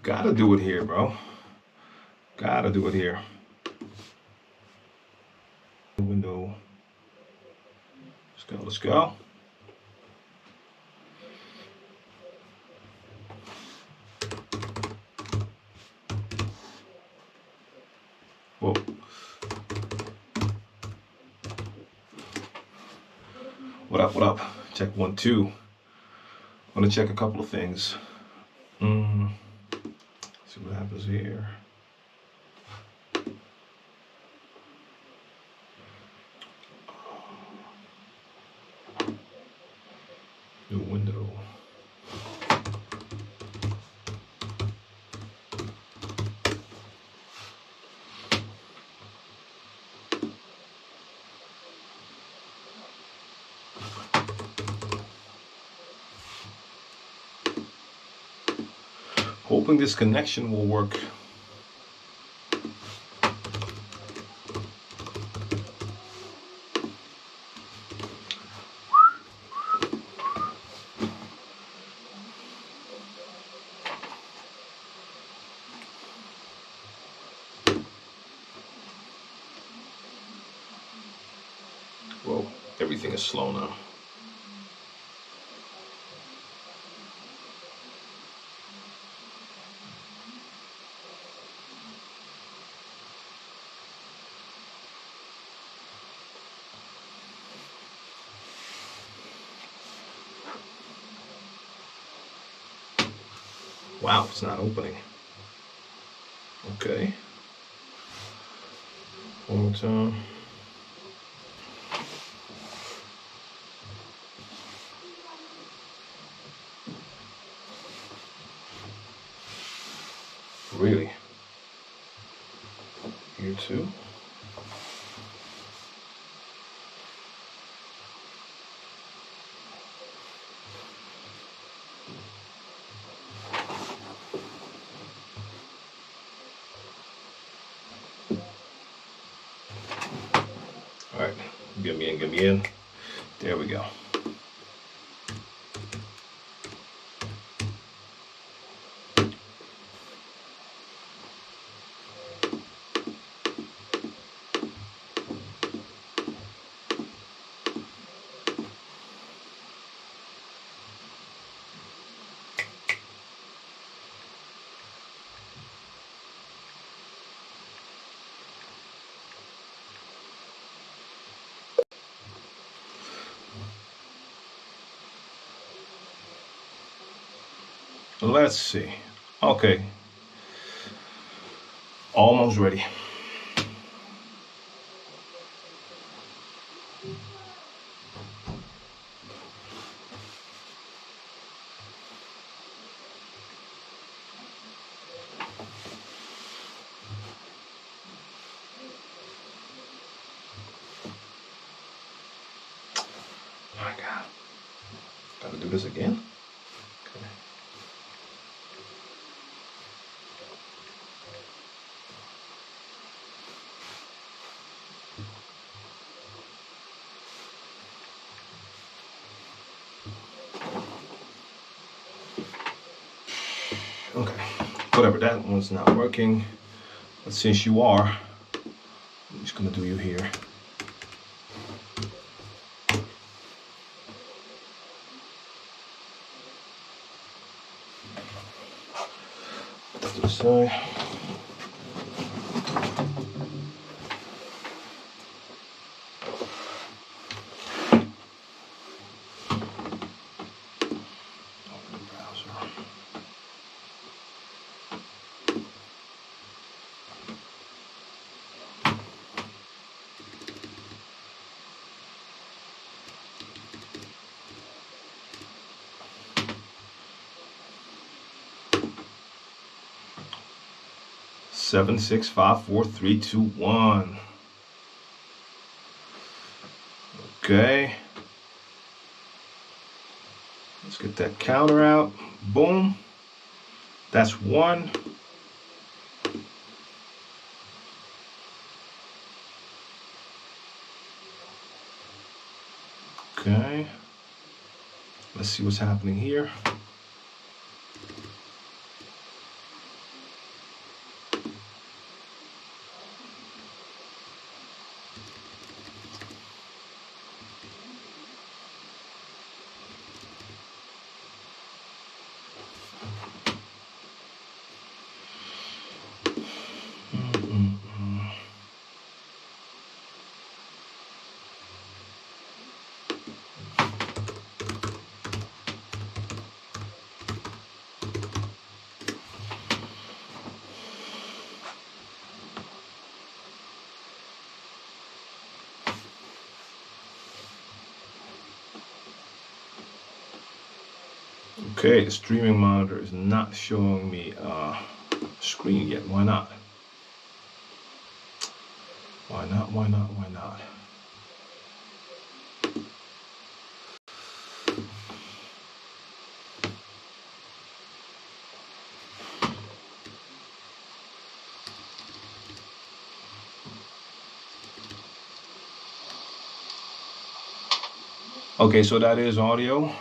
Gotta do it here, bro. Gotta do it here. Window. Let's go, let's go. Whoa. What up, what up? Check 1, 2. I want to check a couple of things. See what happens here. New window. Hoping this connection will work. Whoa, everything is slow now. Wow, it's not opening. Okay. One more time. Really? Here too? All right, get me in. There we go. Let's see. Okay. Almost ready. My God. Gotta do this again? Okay. Okay, whatever, that one's not working. But since you are, I'm just gonna do you here. To the side. Open the browser. Seven, 6, 5, 4, 3, 2, 1. Okay. Let's get that counter out. Boom. That's 1. Okay. Let's see what's happening here. Okay, the streaming monitor is not showing me screen yet. Why not? Why not? Why not? Why not? Okay, so that is audio.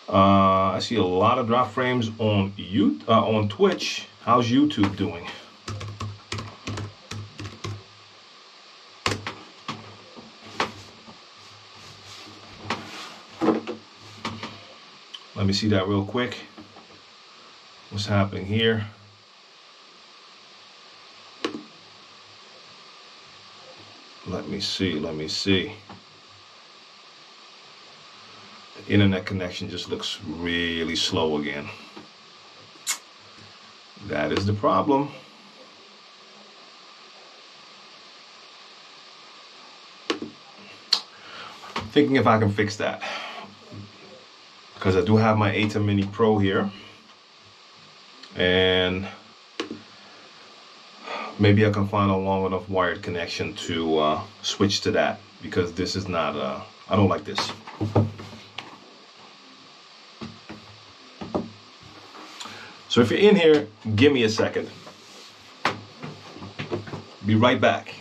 I see a lot of drop frames on on Twitch. How's YouTube doing? Let me see that real quick. What's happening here? Let me see, let me see. The internet connection just looks really slow again. That is the problem. Thinking if I can fix that. Because I do have my ATEM Mini Pro here. And maybe I can find a long enough wired connection to switch to that. Because this is not, I don't like this. So if you're in here, give me a second. Be right back.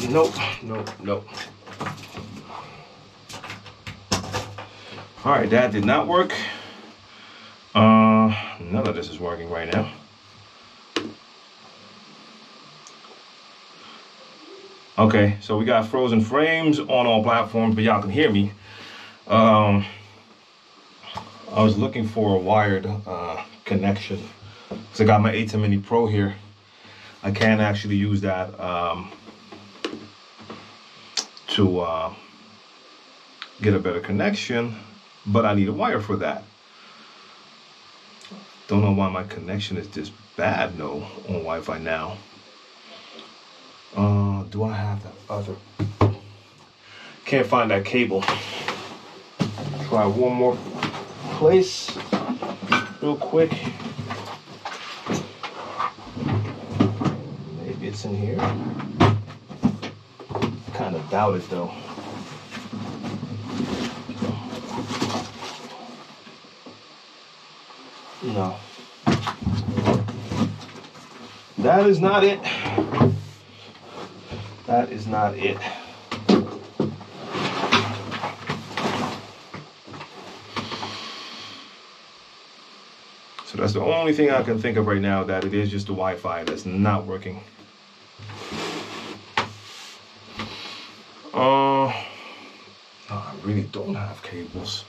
Nope, nope, nope. All right, that did not work. None of this is working right now. Okay, so we got frozen frames on all platforms, but y'all can hear me. I was looking for a wired connection. So I got my ATEM Mini Pro here. I can't actually use that to get a better connection, but I need a wire for that. Don't know why my connection is this bad though on Wi-Fi now. Do I have that other? Can't find that cable. Try one more place real quick. Maybe it's in here. Kind of doubt it though. No. That is not it. That is not it. So that's the only thing I can think of right now, that it is just the Wi-Fi that's not working. No, I really don't have cables.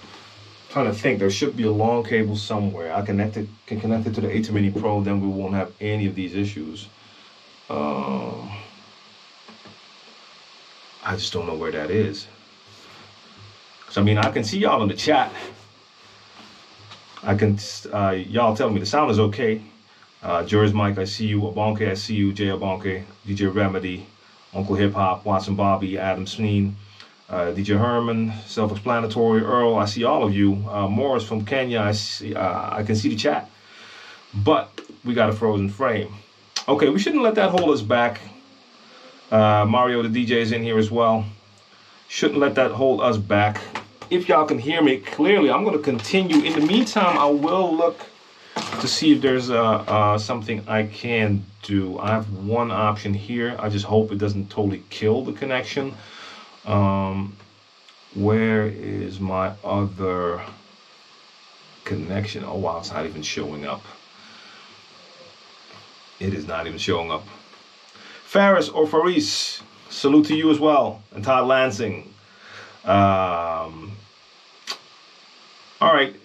I'm trying to think, there should be a long cable somewhere. I can connect it to the AT Mini Pro, then we won't have any of these issues. I just don't know where that is. So I mean, I can see y'all in the chat. I can, y'all tell me the sound is okay. Juris Mike, I see you. Abonke, I see you. Jay Abonke, DJ Remedy, Uncle Hip Hop, Watson Bobby, Adam Sneen, DJ Herman, Self-Explanatory, Earl, I see all of you. Morris from Kenya, I can see the chat. But we got a frozen frame. Okay, we shouldn't let that hold us back. Mario the DJ is in here as well. Shouldn't let that hold us back. If y'all can hear me clearly, I'm going to continue. In the meantime, I will look to see if there's something I can do. I have one option here. I just hope it doesn't totally kill the connection. Where is my other connection? Oh wow, it's not even showing up. It is not even showing up. Faris or Faris, salute to you as well. And Todd Lansing. All right.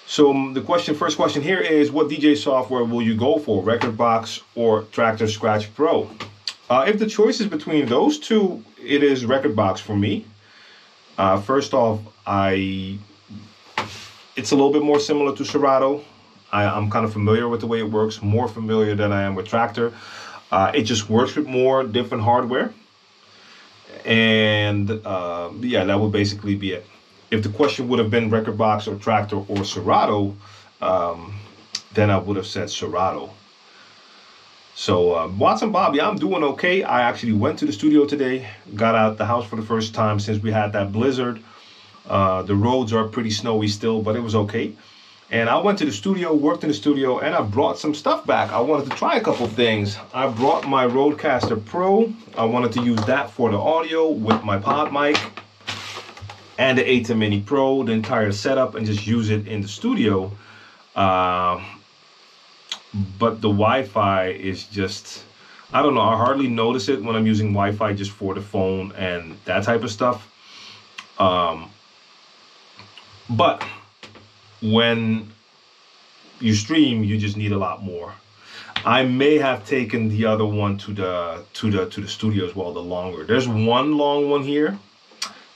So the first question here is, what DJ software will you go for, Rekordbox or Traktor Scratch Pro? If the choice is between those two, it is Rekordbox for me. First off, it's a little bit more similar to Serato. I'm kind of familiar with the way it works, more familiar than I am with Traktor. It just works with more different hardware. And yeah, that would basically be it. If the question would have been Rekordbox or Traktor or Serato, then I would have said Serato. So Watson Bobby, I'm doing okay. I actually went to the studio today, got out the house for the first time since we had that blizzard. The roads are pretty snowy still, but it was okay. And I went to the studio, worked in the studio, and I brought some stuff back. I wanted to try a couple things. I brought my Rodecaster Pro. I wanted to use that for the audio with my pod mic and the AT Mini Pro, the entire setup, and just use it in the studio. But the Wi-Fi is just, I don't know, I hardly notice it when I'm using Wi-Fi just for the phone and that type of stuff. But when you stream, you just need a lot more. I may have taken the other one to the studio as well, the longer. There's one long one here,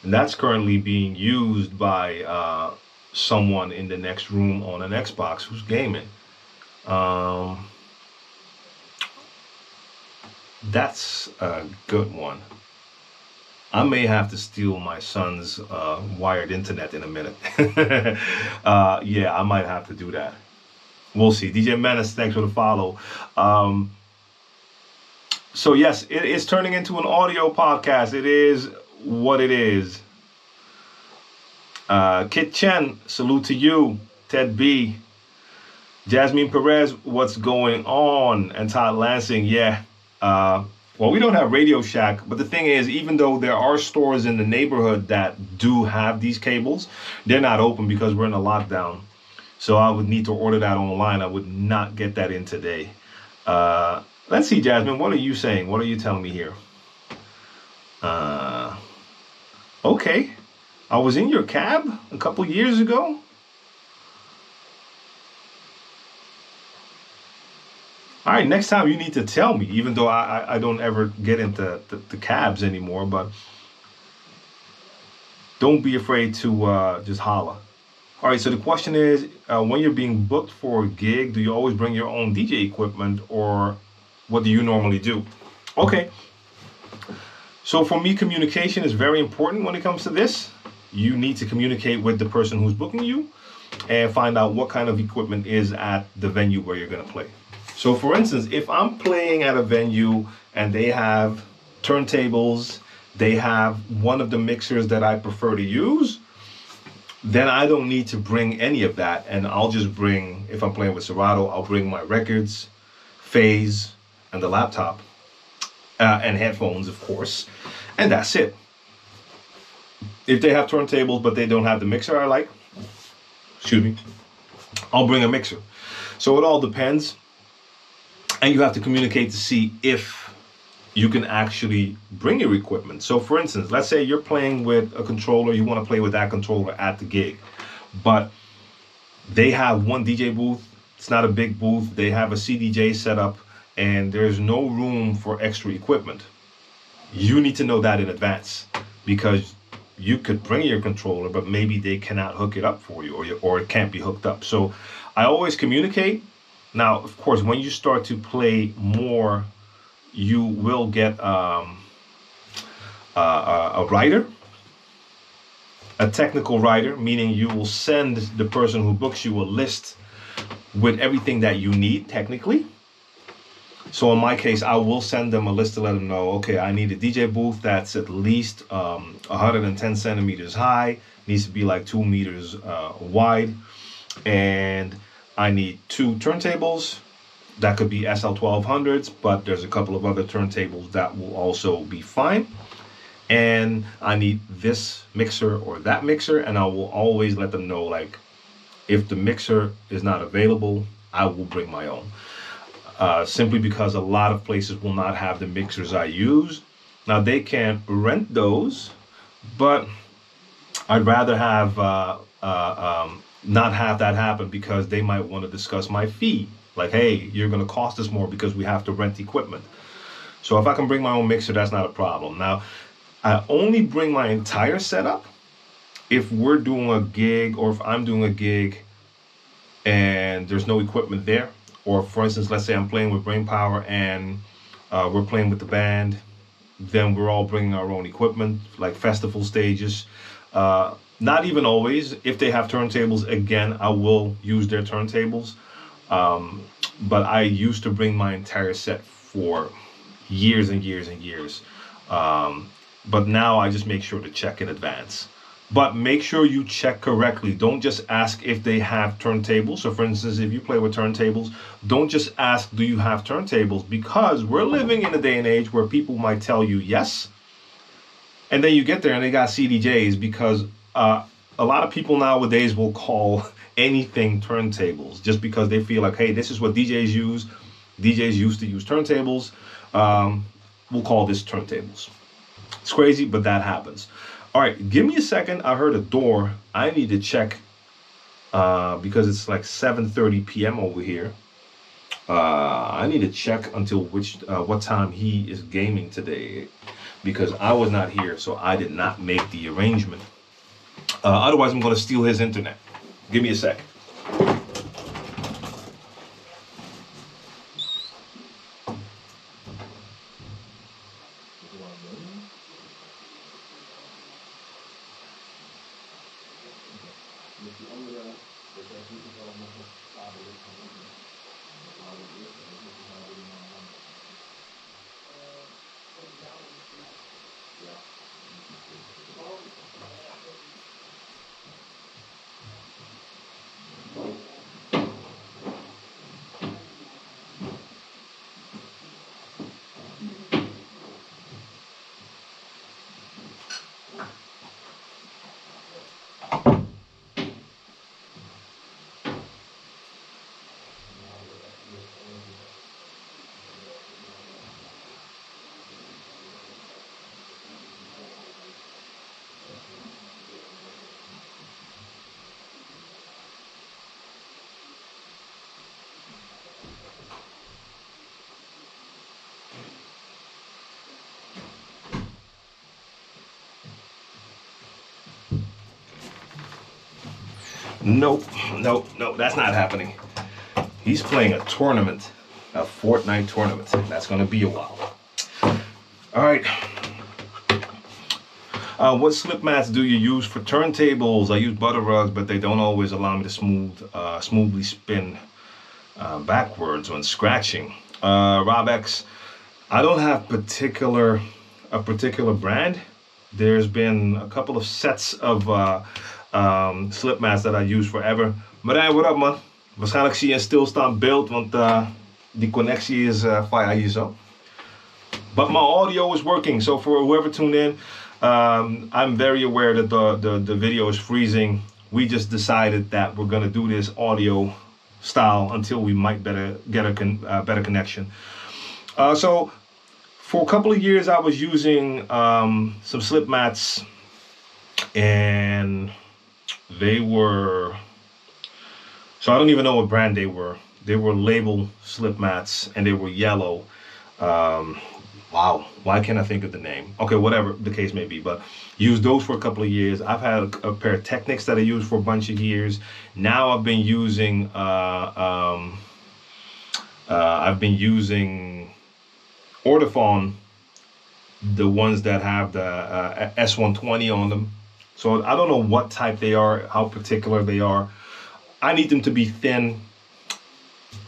and that's currently being used by someone in the next room on an Xbox who's gaming. That's a good one. I may have to steal my son's wired internet in a minute. Yeah, I might have to do that. We'll see. DJ Menace, thanks for the follow. So yes, it is turning into an audio podcast. It is what it is. Kit Chen, salute to you. Ted B. Jasmine Perez, what's going on? And Todd Lansing, yeah. Well, we don't have Radio Shack, but the thing is, even though there are stores in the neighborhood that do have these cables, they're not open because we're in a lockdown. So I would need to order that online. I would not get that in today. Let's see, Jasmine, what are you saying? What are you telling me here? Okay. I was in your cab a couple years ago. All right, next time you need to tell me, even though I don't ever get into the cabs anymore, but don't be afraid to just holla. All right, so the question is, when you're being booked for a gig, do you always bring your own DJ equipment, or what do you normally do? Okay, so for me, communication is very important when it comes to this. You need to communicate with the person who's booking you and find out what kind of equipment is at the venue where you're going to play. So for instance, if I'm playing at a venue and they have turntables, they have one of the mixers that I prefer to use, then I don't need to bring any of that. And I'll just bring, if I'm playing with Serato, I'll bring my records, phase, and the laptop, and headphones, of course, and that's it. If they have turntables but they don't have the mixer I like, excuse me, I'll bring a mixer. So it all depends, and you have to communicate to see if you can actually bring your equipment. So for instance, let's say you're playing with a controller, you want to play with that controller at the gig, but they have one DJ booth. It's not a big booth. They have a CDJ set up and there's no room for extra equipment. You need to know that in advance, because you could bring your controller, but maybe they cannot hook it up for you, or it can't be hooked up. So I always communicate. Now, of course, when you start to play more, you will get a writer, a technical writer, meaning you will send the person who books you a list with everything that you need technically. So in my case, I will send them a list to let them know, okay, I need a DJ booth that's at least 110 centimeters high, needs to be like 2 meters wide, and I need 2 turntables. That could be SL1200s, but there's a couple of other turntables that will also be fine. And I need this mixer or that mixer, and I will always let them know, like, if the mixer is not available, I will bring my own. Simply because a lot of places will not have the mixers I use. Now they can rent those, but I'd rather have not have that happen, because they might want to discuss my fee. Like, hey, you're going to cost us more because we have to rent equipment. So if I can bring my own mixer, that's not a problem. Now, I only bring my entire setup if we're doing a gig, or if I'm doing a gig and there's no equipment there. Or for instance, let's say I'm playing with Brainpower and we're playing with the band, then we're all bringing our own equipment, like festival stages. Not even always. If they have turntables, again, I will use their turntables. But I used to bring my entire set for years and years and years. But now I just make sure to check in advance. But make sure you check correctly. Don't just ask if they have turntables. So for instance, if you play with turntables, don't just ask, do you have turntables? Because we're living in a day and age where people might tell you yes, and then you get there and they got CDJs, because a lot of people nowadays will call anything turntables just because they feel like, hey, this is what DJs use. DJs used to use turntables. We'll call this turntables. It's crazy, but that happens. All right, give me a second. I heard a door. I need to check because it's like 7:30 p.m. over here. I need to check until what time he is gaming today, because I was not here, so I did not make the arrangement. Otherwise, I'm going to steal his internet. Give me a sec. Nope, that's not happening. He's playing a tournament, a Fortnite tournament. That's going to be a while. All right. What slip mats do you use for turntables? I use butter rugs, but they don't always allow me to smoothly spin backwards when scratching. Rob X, I don't have a particular brand. There's been a couple of sets of slip mats that I use forever. Marijn, what up man? Waarschijnlijk zie je een stilstaand beeld, want the connectie is via hier zo. But my audio is working, so for whoever tuned in, I'm very aware that the video is freezing. We just decided that we're gonna do this audio style until we might get a better connection. So for a couple of years I was using some slip mats, and they were, so I don't even know what brand they were. They were label slip mats, and they were yellow. Wow, why can't I think of the name? Okay, whatever the case may be, but used those for a couple of years. I've had a pair of Technics that I used for a bunch of years. Now I've been using Ortofon, the ones that have the S120 on them. So I don't know what type they are, how particular they are. I need them to be thin,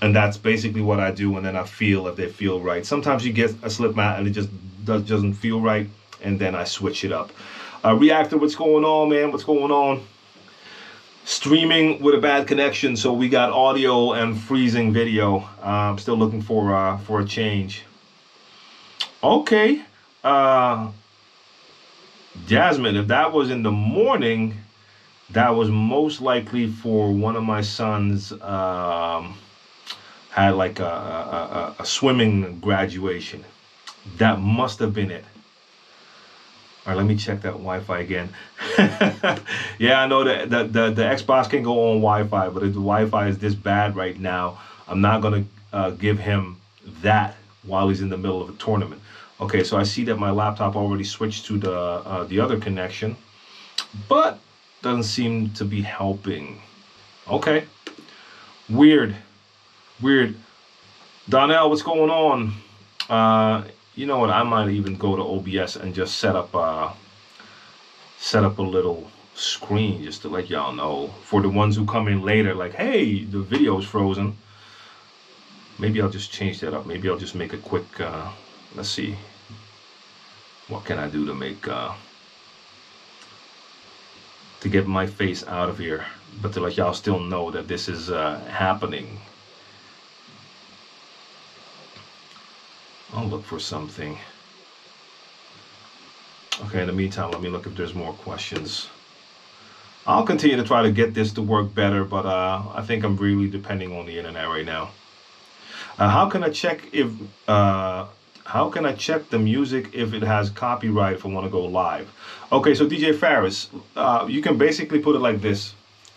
and that's basically what I do, and then I feel if they feel right. Sometimes you get a slip mat and it just doesn't feel right, and then I switch it up. Reactor, what's going on, man? What's going on? Streaming with a bad connection, so we got audio and freezing video. I'm still looking for a change. Okay, Jasmine, if that was in the morning, that was most likely for one of my sons. Had like a swimming graduation. That must have been it. All right, let me check that Wi-Fi again. Yeah, I know that the Xbox can go on Wi-Fi, but if the Wi-Fi is this bad right now, I'm not gonna give him that while he's in the middle of a tournament. Okay, so I see that my laptop already switched to the other connection, but doesn't seem to be helping. Okay, weird. Donnell, what's going on? You know what? I might even go to OBS and just set up a little screen just to let y'all know, for the ones who come in later, like, hey, the video is frozen. Maybe I'll just change that up. Maybe I'll just make a quick. Let's see. What can I do to make to get my face out of here, but to let y'all still know that this is happening. I'll look for something. Okay, in the meantime, let me look if there's more questions. I'll continue to try to get this to work better, but I think I'm really depending on the internet right now. How can I check if the music if it has copyright if I want to go live? Okay, so DJ Ferris, you can basically put it like this.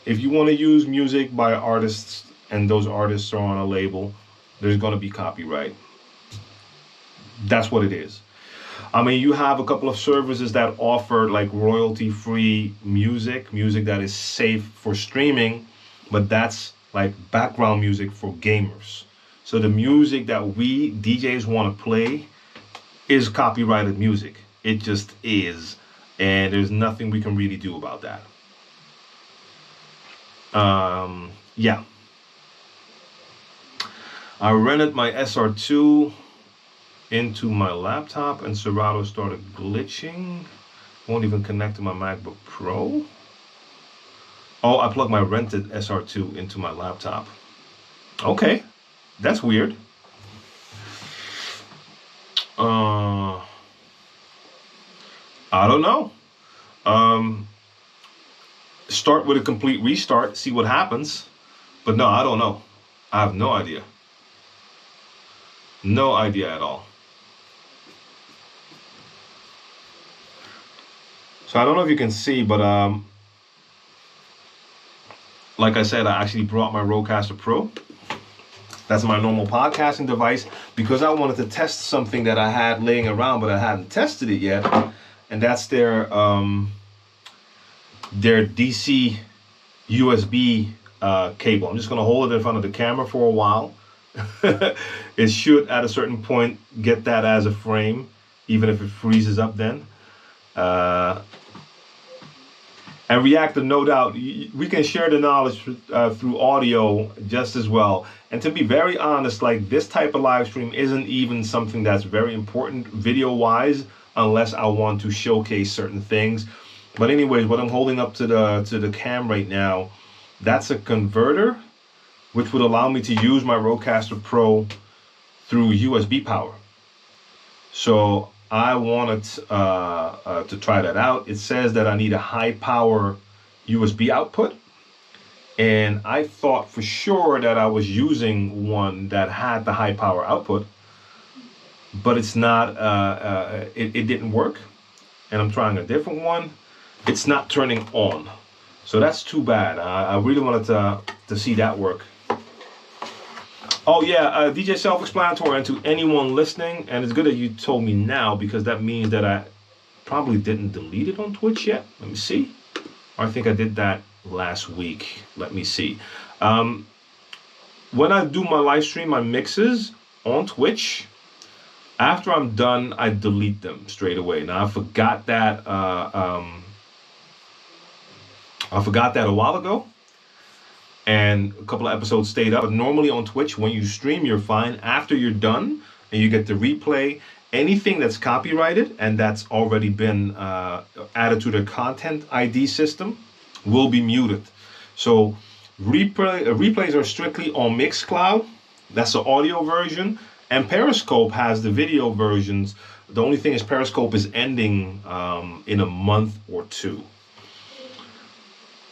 If you want to use music by artists and those artists are on a label, there's going to be copyright. That's what it is. I mean, you have a couple of services that offer like royalty-free music that is safe for streaming, but that's like background music for gamers. So the music that we DJs want to play is copyrighted music. It just is, and there's nothing we can really do about that. Yeah. I rented my SR2 into my laptop and Serato started glitching. Won't even connect to my MacBook Pro. Oh, I plugged my rented SR2 into my laptop. Okay, that's weird. I don't know. Start with a complete restart, see what happens. But no, I don't know. I have no idea. No idea at all. So I don't know if you can see, but like I said, I actually brought my Rodecaster Pro. That's my normal podcasting device because I wanted to test something that I had laying around, but I hadn't tested it yet, and that's their DC USB cable. I'm just gonna hold it in front of the camera for a while. It should at a certain point get that as a frame, even if it freezes up then. And Reactor, no doubt, we can share the knowledge through audio just as well. And to be very honest, like this type of live stream isn't even something that's very important video-wise, unless I want to showcase certain things. But anyways, what I'm holding up to the cam right now, that's a converter, which would allow me to use my Rodecaster Pro through USB power. So I wanted to try that out. It says that I need a high power USB output, and I thought for sure that I was using one that had the high power output, but it's not. It didn't work, and I'm trying a different one. It's not turning on, so that's too bad. I really wanted to see that work. Oh yeah, DJ self-explanatory, and to anyone listening, and it's good that you told me now, because that means that I probably didn't delete it on Twitch yet. Let me see. I think I did that last week. Let me see. When I do my live stream, my mixes on Twitch, after I'm done, I delete them straight away. Now I forgot that a while ago, and a couple of episodes stayed up. But normally on Twitch, when you stream, you're fine. After you're done and you get the replay, anything that's copyrighted and that's already been added to the content ID system will be muted. So replays are strictly on Mixcloud. That's the audio version. And Periscope has the video versions. The only thing is Periscope is ending in a month or two.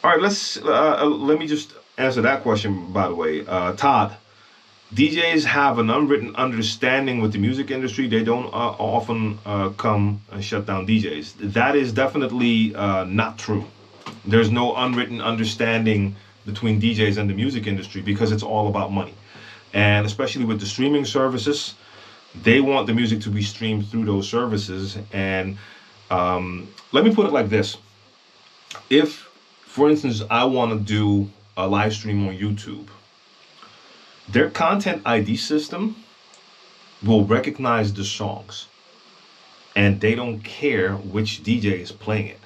All right, let me just answer that question, by the way. Todd, DJs have an unwritten understanding with the music industry. They don't often come and shut down DJs. That is definitely not true. There's no unwritten understanding between DJs and the music industry, because it's all about money. And especially with the streaming services, they want the music to be streamed through those services. And let me put it like this. If, for instance, I want to do a live stream on YouTube, their content ID system will recognize the songs, and they don't care which DJ is playing it.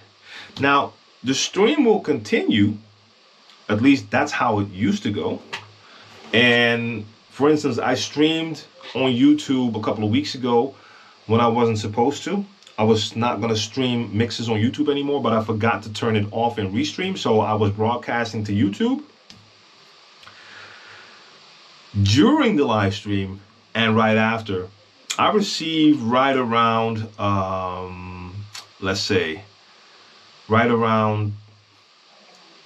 Now, the stream will continue. At least that's how it used to go. And for instance, I streamed on YouTube a couple of weeks ago when I wasn't supposed to. I was not going to stream mixes on YouTube anymore, but I forgot to turn it off and restream. So I was broadcasting to YouTube. During the live stream and right after, I received right around, let's say, right around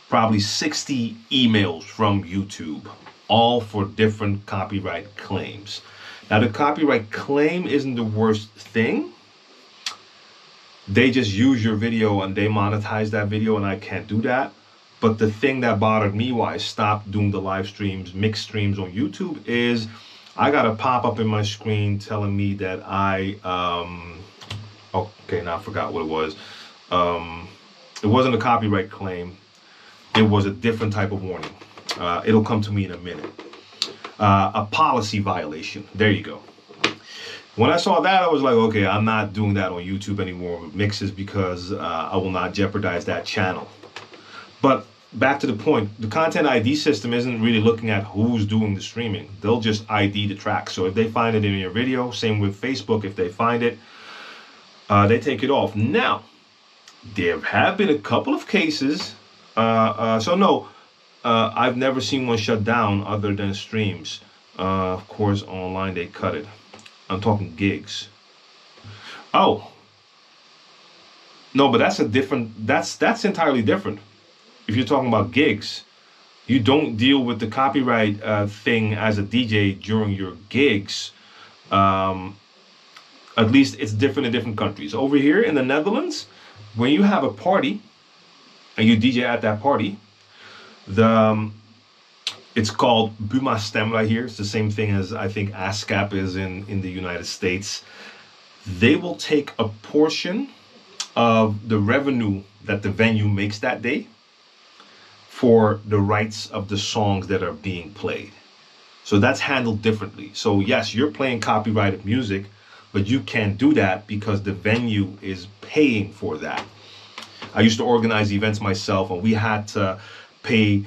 probably 60 emails from YouTube, all for different copyright claims. Now, the copyright claim isn't the worst thing. They just use your video and they monetize that video, and I can't do that. But the thing that bothered me why I stopped doing the live streams, mixed streams on YouTube, is I got a pop-up in my screen telling me that okay, now I forgot what it was. It wasn't a copyright claim. It was a different type of warning. It'll come to me in a minute. A policy violation. There you go. When I saw that, I was like, okay, I'm not doing that on YouTube anymore with mixes, because I will not jeopardize that channel. But back to the point, the content ID system isn't really looking at who's doing the streaming. They'll just ID the track. So if they find it in your video, same with Facebook, if they find it, they take it off. Now, there have been a couple of cases. I've never seen one shut down other than streams. Of course, online they cut it. I'm talking gigs. Oh. No, but that's a different, that's entirely different. If you're talking about gigs, you don't deal with the copyright thing as a DJ during your gigs. At least it's different in different countries. Over here in the Netherlands, when you have a party and you DJ at that party, it's called Buma Stem right here. It's the same thing as I think ASCAP is in the United States. They will take a portion of the revenue that the venue makes that day for the rights of the songs that are being played. So that's handled differently. So yes, you're playing copyrighted music, but you can't do that because the venue is paying for that. I used to organize events myself, and we had to pay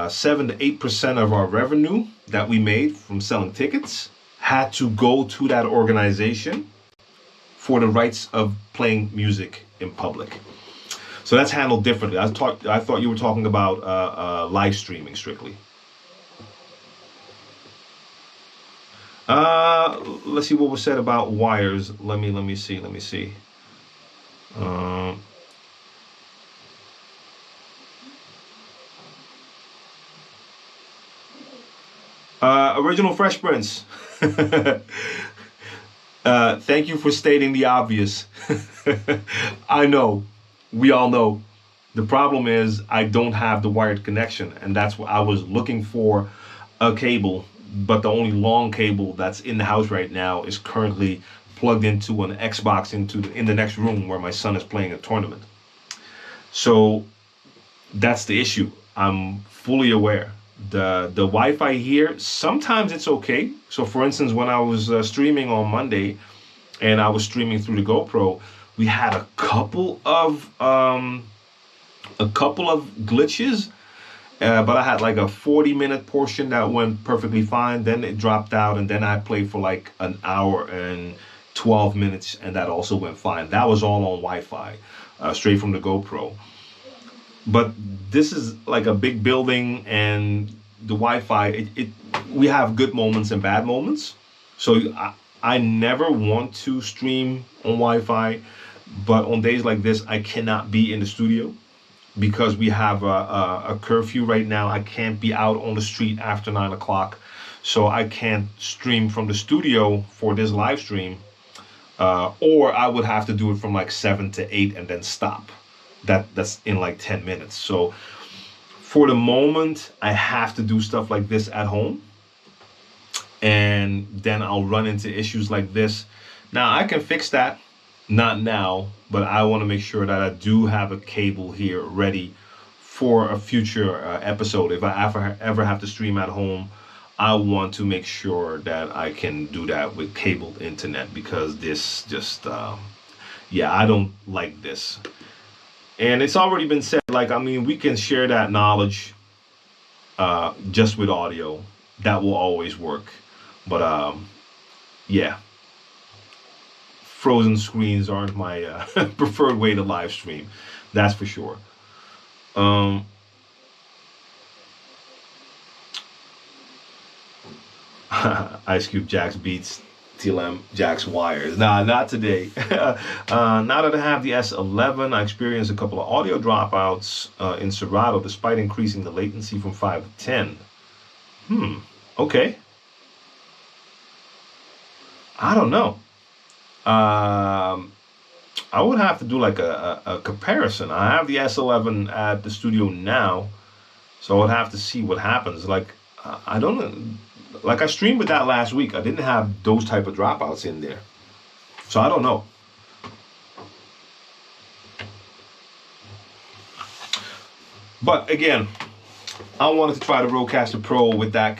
7 to 8% of our revenue that we made from selling tickets had to go to that organization for the rights of playing music in public. So that's handled differently. I thought you were talking about live streaming strictly. Let's see what was said about wires. Let me see. Um, Original Fresh Prince. Thank you for stating the obvious. I know. We all know. The problem is I don't have the wired connection, and that's what I was looking for, a cable, but the only long cable that's in the house right now is currently plugged into an Xbox in the next room where my son is playing a tournament. So that's the issue. I'm fully aware. The Wi-Fi here, sometimes it's okay. So for instance, when I was streaming on Monday and I was streaming through the GoPro, we had a couple of glitches, but I had like a 40-minute portion that went perfectly fine. Then it dropped out, and then I played for like an hour and 12 minutes, and that also went fine. That was all on Wi-Fi, straight from the GoPro. But this is like a big building, and the Wi-Fi, we have good moments and bad moments. So I never want to stream on Wi-Fi, but on days like this, I cannot be in the studio because we have a curfew right now. I can't be out on the street after 9 o'clock. So I can't stream from the studio for this live stream, or I would have to do it from like 7 to 8 and then stop. That's in like 10 minutes. So for the moment, I have to do stuff like this at home, and then I'll run into issues like this. Now I can fix that, not now, but I want to make sure that I do have a cable here ready for a future episode. If I ever have to stream at home, I want to make sure that I can do that with cabled internet, because this just yeah, I don't like this. And it's already been said, like, I mean, we can share that knowledge just with audio. That will always work. But yeah, frozen screens aren't my preferred way to live stream. That's for sure. Ice Cube Jack's beats. TLM Jack's wires. Nah, not today. Now that I have the S11, I experienced a couple of audio dropouts in Serato, despite increasing the latency from 5 to 10. Okay. I don't know. I would have to do like a comparison. I have the S11 at the studio now, so I would have to see what happens. Like, I don't know. Like, I streamed with that last week. I didn't have those type of dropouts in there. So I don't know. But again, I wanted to try the Rodecaster Pro with that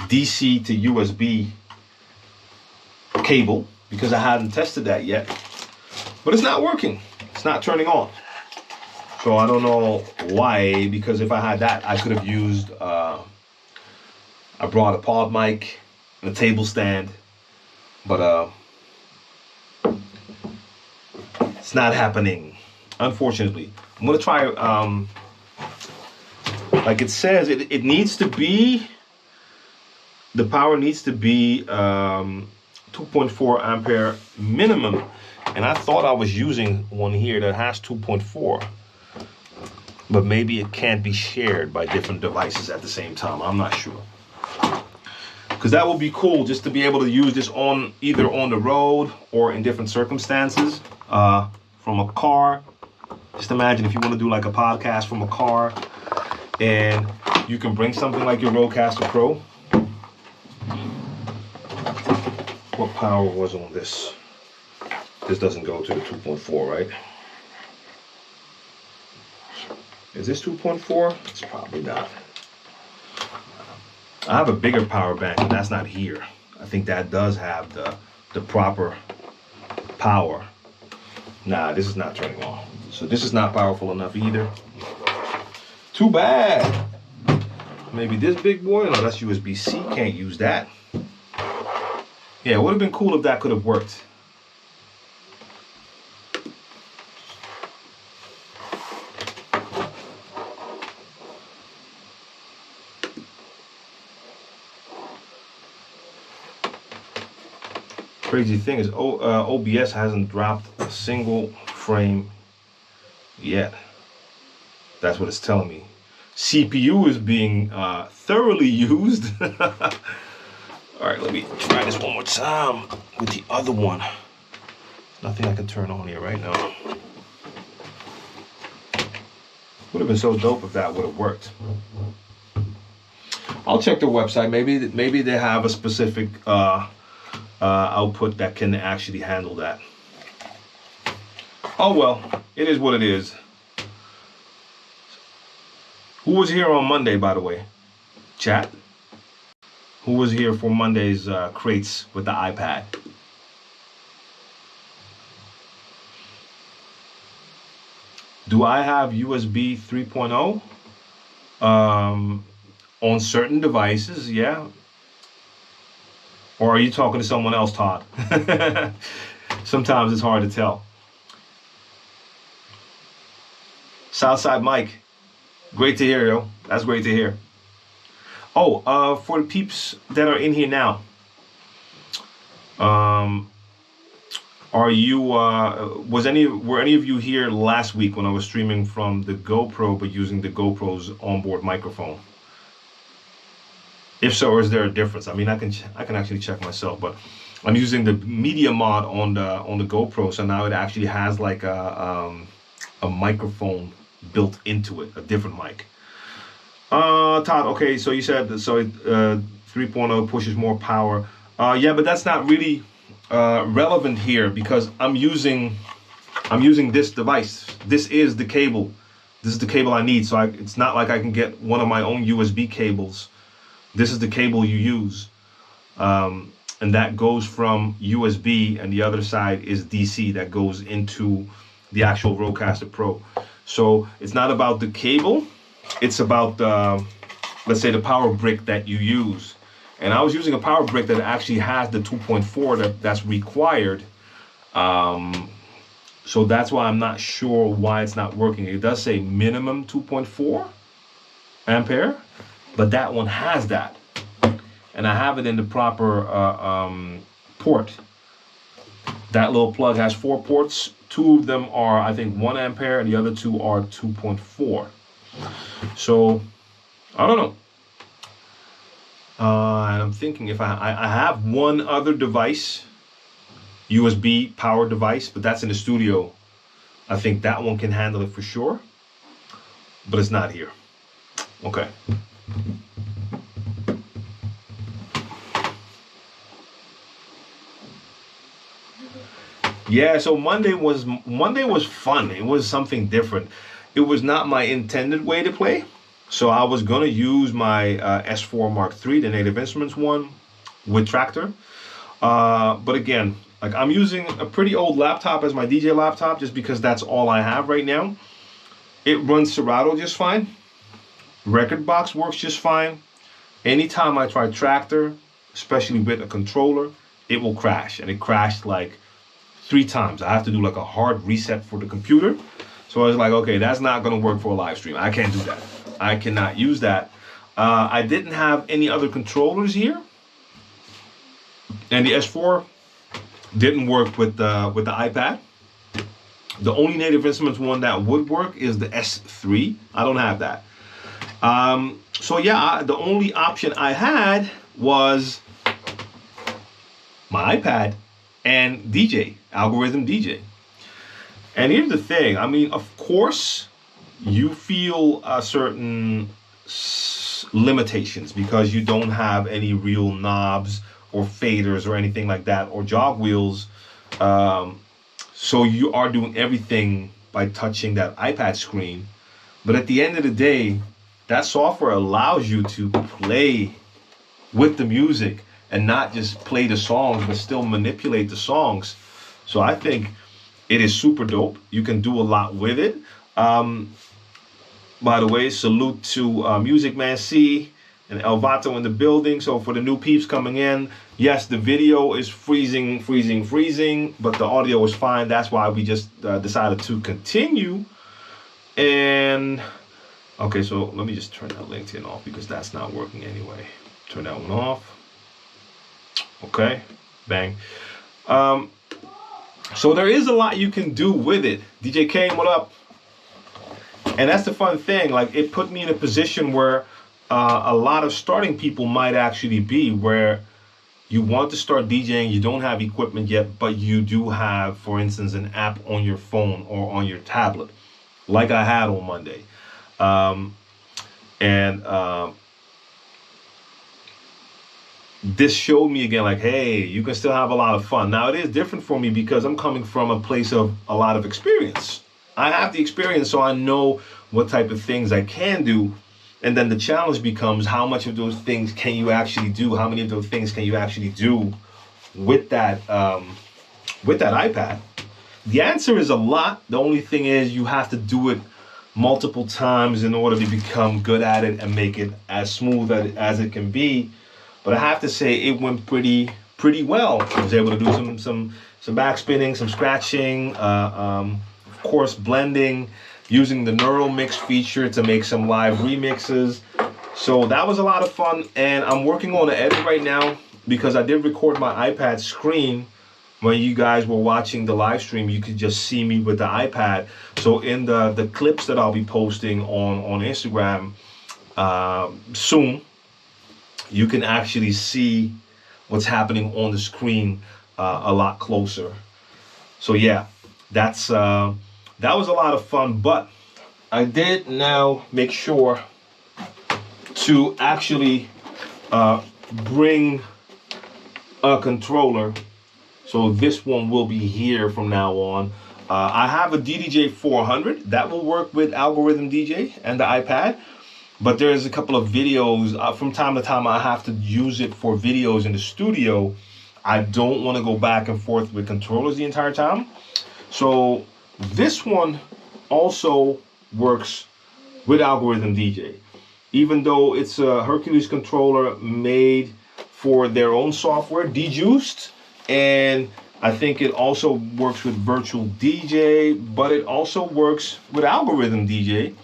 DC to USB cable, because I hadn't tested that yet. But it's not working. It's not turning on. So I don't know why, because if I had that, I could have used I brought a pod mic and a table stand, but it's not happening, unfortunately. I'm gonna try, like it says, it needs to be, the power needs to be 2.4 ampere minimum, and I thought I was using one here that has 2.4, but maybe it can't be shared by different devices at the same time. I'm not sure. Because that would be cool, just to be able to use this on either on the road or in different circumstances, from a car. Just imagine if you want to do like a podcast from a car, and you can bring something like your Rodecaster Pro. What power was on this? This doesn't go to the 2.4, right? Is this 2.4? It's probably not. I have a bigger power bank, and that's not here. I think that does have the proper power. Nah, this is not turning on. So this is not powerful enough either. Too bad. Maybe this big boy? No, that's USB-C. Can't use that. Yeah, it would have been cool if that could have worked. Crazy thing is, OBS hasn't dropped a single frame yet. That's what it's telling me. CPU is being thoroughly used. All right, let me try this one more time with the other one. Nothing I can turn on here right now. Would have been so dope if that would have worked. I'll check their website. Maybe they have a specific output that can actually handle that. Oh well, it is what it is. Who was here on Monday, by the way? Chat? Who was here for Monday's crates with the iPad? Do I have USB 3.0? On certain devices, yeah. Or are you talking to someone else, Todd? Sometimes it's hard to tell. Southside Mike, great to hear, yo. That's great to hear. Oh, for the peeps that are in here now, are you? Were any of you here last week when I was streaming from the GoPro, but using the GoPro's onboard microphone? If so, is there a difference? I mean, I can actually check myself, but I'm using the media mod on the GoPro, so now it actually has like a microphone built into it, a different mic. Todd, okay, so you said that, so 3.0 pushes more power. Yeah, but that's not really relevant here because I'm using this device. This is the cable. This is the cable I need. So it's not like I can get one of my own USB cables. This is the cable you use, and that goes from USB, and the other side is DC that goes into the actual Rodecaster Pro. So it's not about the cable. It's about, let's say, the power brick that you use. And I was using a power brick that actually has the 2.4 that's required. So that's why I'm not sure why it's not working. It does say minimum 2.4 ampere, but that one has that. And I have it in the proper port. That little plug has 4 ports. 2 of them are, I think, 1 ampere, and the other 2 are 2.4. So, I don't know. And I'm thinking if I have one other device, USB power device, but that's in the studio. I think that one can handle it for sure, but it's not here. Okay. Yeah, so Monday was fun. It was something different. It was not my intended way to play. So I was gonna use my S4 Mark III, the Native Instruments one, with Tractor. But again, like I'm using a pretty old laptop as my DJ laptop just because that's all I have right now. It runs Serato just fine. Rekordbox works just fine. Anytime I try Tractor, especially with a controller, it will crash. And it crashed like 3 times. I have to do like a hard reset for the computer. So I was like, okay, that's not gonna work for a live stream. I can't do that. I cannot use that. I didn't have any other controllers here. And the S4 didn't work with the iPad. The only Native Instruments one that would work is the S3. I don't have that. So yeah, the only option I had was my iPad and DJ, Algorithm DJ. And here's the thing, I mean, of course, you feel certain limitations because you don't have any real knobs or faders or anything like that, or jog wheels. So you are doing everything by touching that iPad screen. But at the end of the day, that software allows you to play with the music and not just play the songs, but still manipulate the songs. So I think it is super dope. You can do a lot with it. By the way, salute to Music Man C and Elvato in the building. So for the new peeps coming in, yes, the video is freezing, but the audio is fine. That's why we just decided to continue. And okay, so let me just turn that Lengthen off because that's not working anyway. Turn that one off. Okay, bang. So there is a lot you can do with it. DJ Kane, what up? And that's the fun thing. Like, it put me in a position where a lot of starting people might actually be, where you want to start DJing, you don't have equipment yet, but you do have, for instance, an app on your phone or on your tablet, like I had on Monday. This showed me again, like, hey, you can still have a lot of fun. Now, it is different for me because I'm coming from a place of a lot of experience. I have the experience, so I know what type of things I can do. And then the challenge becomes, how much of those things can you actually do? How many of those things can you actually do with that iPad? The answer is a lot. The only thing is, you have to do it multiple times in order to become good at it and make it as smooth as it can be. But I have to say, it went pretty well. I was able to do some back spinning, some scratching, of course blending, using the neural mix feature to make some live remixes. So that was a lot of fun, and I'm working on an edit right now because I did record my iPad screen. When you guys were watching the live stream, you could just see me with the iPad. So in the clips that I'll be posting on Instagram soon, you can actually see what's happening on the screen a lot closer. So yeah, that was a lot of fun, but I did now make sure to actually bring a controller. So this one will be here from now on. I have a DDJ 400 that will work with Algorithm DJ and the iPad, but there's a couple of videos from time to time I have to use it for videos in the studio. I don't want to go back and forth with controllers the entire time. So this one also works with Algorithm DJ, even though it's a Hercules controller made for their own software, Dejuiced, and I think it also works with Virtual DJ, but it also works with Algorithm DJ,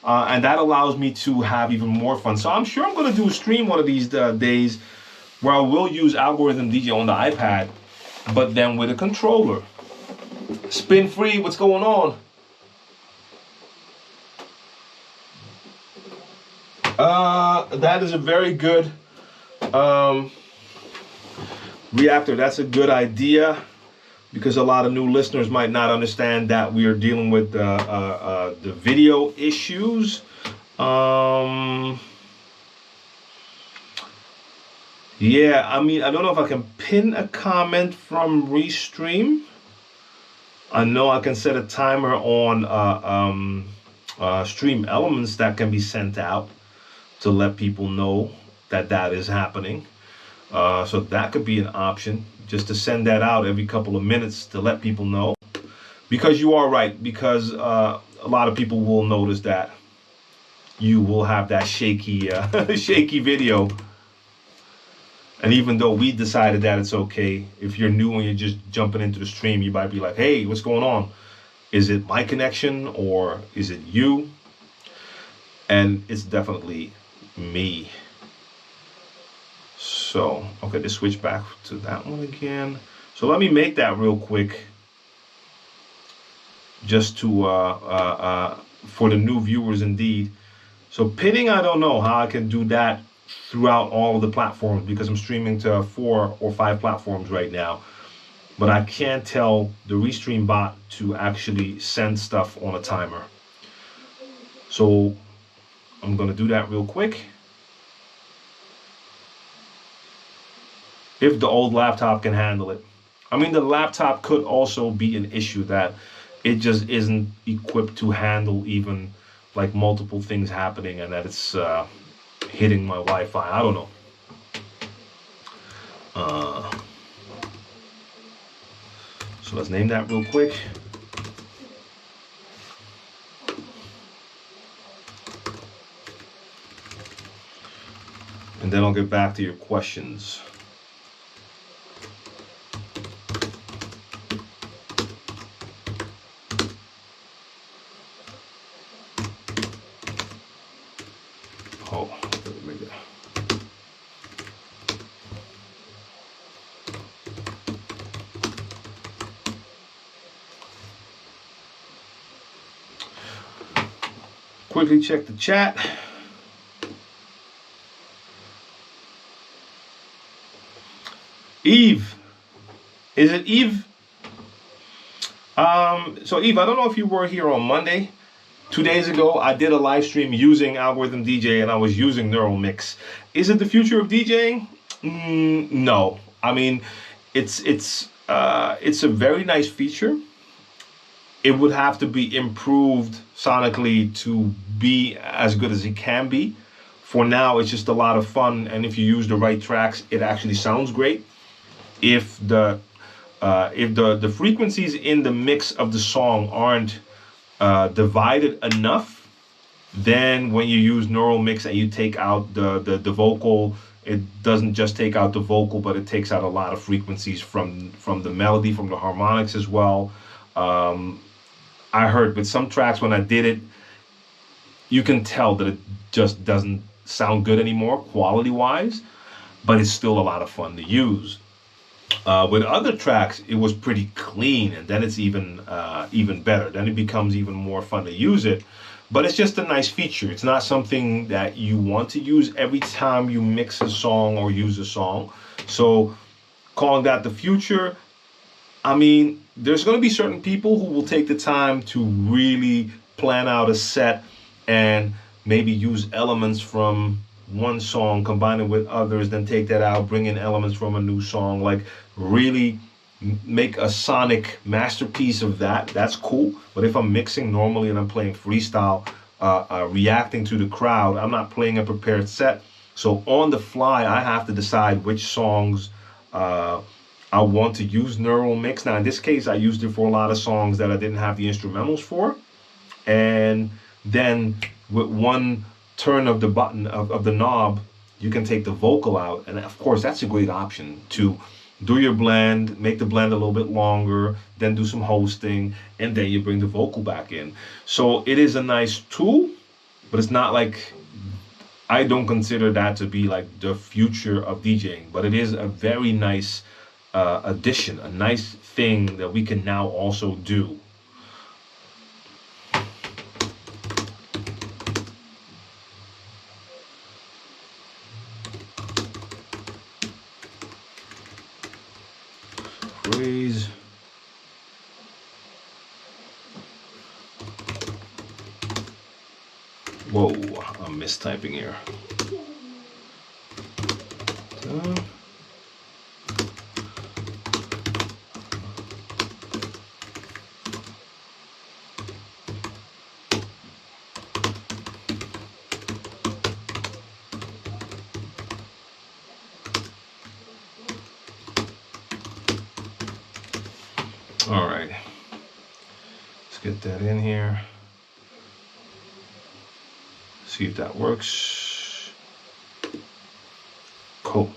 and that allows me to have even more fun. So I'm sure I'm going to do a stream one of these days where I will use Algorithm DJ on the iPad, but then with a controller. Spin Free, what's going on? That is a very good reactor. That's a good idea, because a lot of new listeners might not understand that we are dealing with the video issues. Yeah, I mean, I don't know if I can pin a comment from Restream. I know I can set a timer on Stream Elements that can be sent out to let people know that is happening. So that could be an option, just to send that out every couple of minutes to let people know. Because you are right, because a lot of people will notice that you will have that shaky shaky video. And even though we decided that it's okay, if you're new and you're just jumping into the stream, you might be like, hey, what's going on? Is it my connection or is it you? And it's definitely me. So, okay, let's switch back to that one again. So let me make that real quick, just to for the new viewers indeed. So pinning, I don't know how I can do that throughout all of the platforms, because I'm streaming to 4 or 5 platforms right now. But I can tell the Restream bot to actually send stuff on a timer. So I'm going to do that real quick. If the old laptop can handle it. I mean, the laptop could also be an issue, that it just isn't equipped to handle even like multiple things happening, and that it's hitting my Wi-Fi. I don't know. So let's name that real quick. And then I'll get back to your questions. Quickly check the chat. Eve, is it Eve? So Eve, I don't know if you were here on Monday. 2 days ago, I did a live stream using Algorithm DJ, and I was using Neural Mix. Is it the future of DJing? No. I mean, it's a very nice feature. It would have to be improved sonically to be as good as it can be. For now, it's just a lot of fun, and if you use the right tracks, it actually sounds great. If the frequencies in the mix of the song aren't divided enough, then when you use Neural Mix and you take out the vocal, it doesn't just take out the vocal, but it takes out a lot of frequencies from the melody, from the harmonics as well. I heard with some tracks when I did it, you can tell that it just doesn't sound good anymore quality wise, but it's still a lot of fun to use. With other tracks, it was pretty clean, and then it's even better. Then it becomes even more fun to use it. But it's just a nice feature. It's not something that you want to use every time you mix a song or use a song. So calling that the future, I mean, there's going to be certain people who will take the time to really plan out a set and maybe use elements from one song, combine it with others, then take that out, bring in elements from a new song, like really make a sonic masterpiece of that. That's cool. But if I'm mixing normally and I'm playing freestyle, reacting to the crowd, I'm not playing a prepared set. So on the fly, I have to decide which songs I want to use Neural Mix. Now in this case, I used it for a lot of songs that I didn't have the instrumentals for. And then with one turn of the button of the knob, you can take the vocal out. And of course, that's a great option to do your blend, make the blend a little bit longer, then do some hosting, and then you bring the vocal back in. So it is a nice tool, but it's not like, I don't consider that to be like the future of DJing, but it is a very nice addition, a nice thing that we can now also do. Phrase. Whoa, I'm mistyping here. All right, let's get that in here. See if that works. Cool.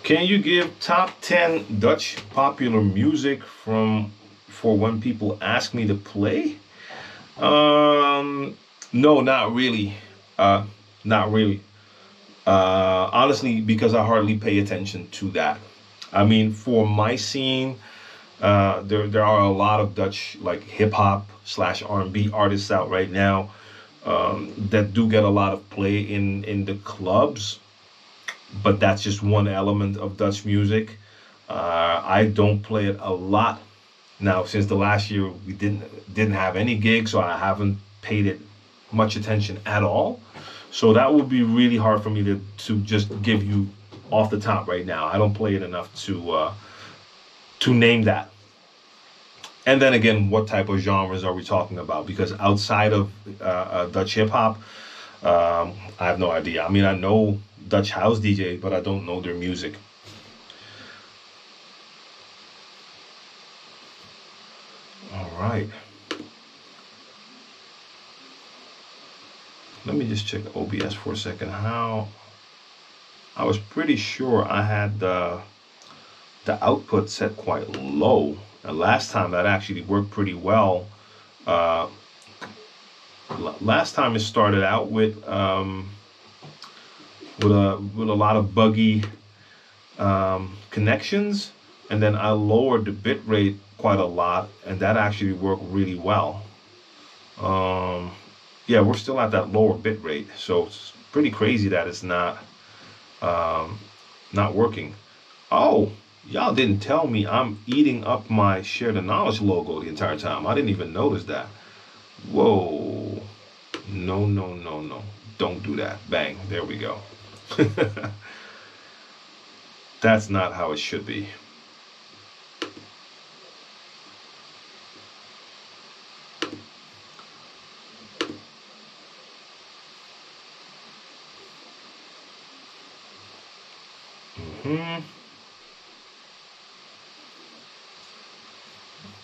Can you give top 10 Dutch popular music for when people ask me to play? No, not really. Not really. Honestly, because I hardly pay attention to that. I mean, for my scene, there are a lot of Dutch like hip hop / R&B artists out right now that do get a lot of play in the clubs, but that's just one element of Dutch music. I don't play it a lot now. Since the last year, we didn't have any gigs, so I haven't paid it much attention at all. So that would be really hard for me to just give you off the top right now. I don't play it enough to name that. And then again, what type of genres are we talking about? Because outside of Dutch hip hop, I have no idea. I mean, I know Dutch house DJ, but I don't know their music. All right. Let me just check OBS for a second. I was pretty sure I had the output set quite low. And last time that actually worked pretty well. Last time it started out with a lot of buggy connections, and then I lowered the bit rate quite a lot, and that actually worked really well. Yeah, we're still at that lower bit rate, so it's pretty crazy that it's not working. Oh, y'all didn't tell me I'm eating up my Share the Knowledge logo the entire time. I didn't even notice that. Whoa. No, no, no, no. Don't do that. Bang. There we go. That's not how it should be.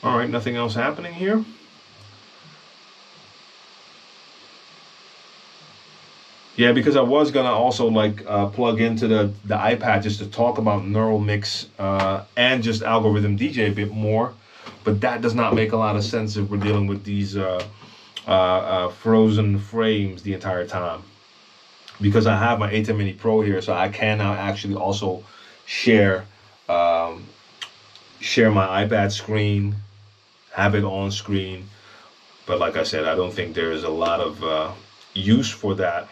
All right, nothing else happening here. Yeah, because I was gonna also like plug into the iPad just to talk about neural mix and just algorithm DJ a bit more, but that does not make a lot of sense if we're dealing with these frozen frames the entire time. Because I have my A10 Mini Pro here, so I can now actually also share share my iPad screen, have it on screen. But like I said, I don't think there is a lot of use for that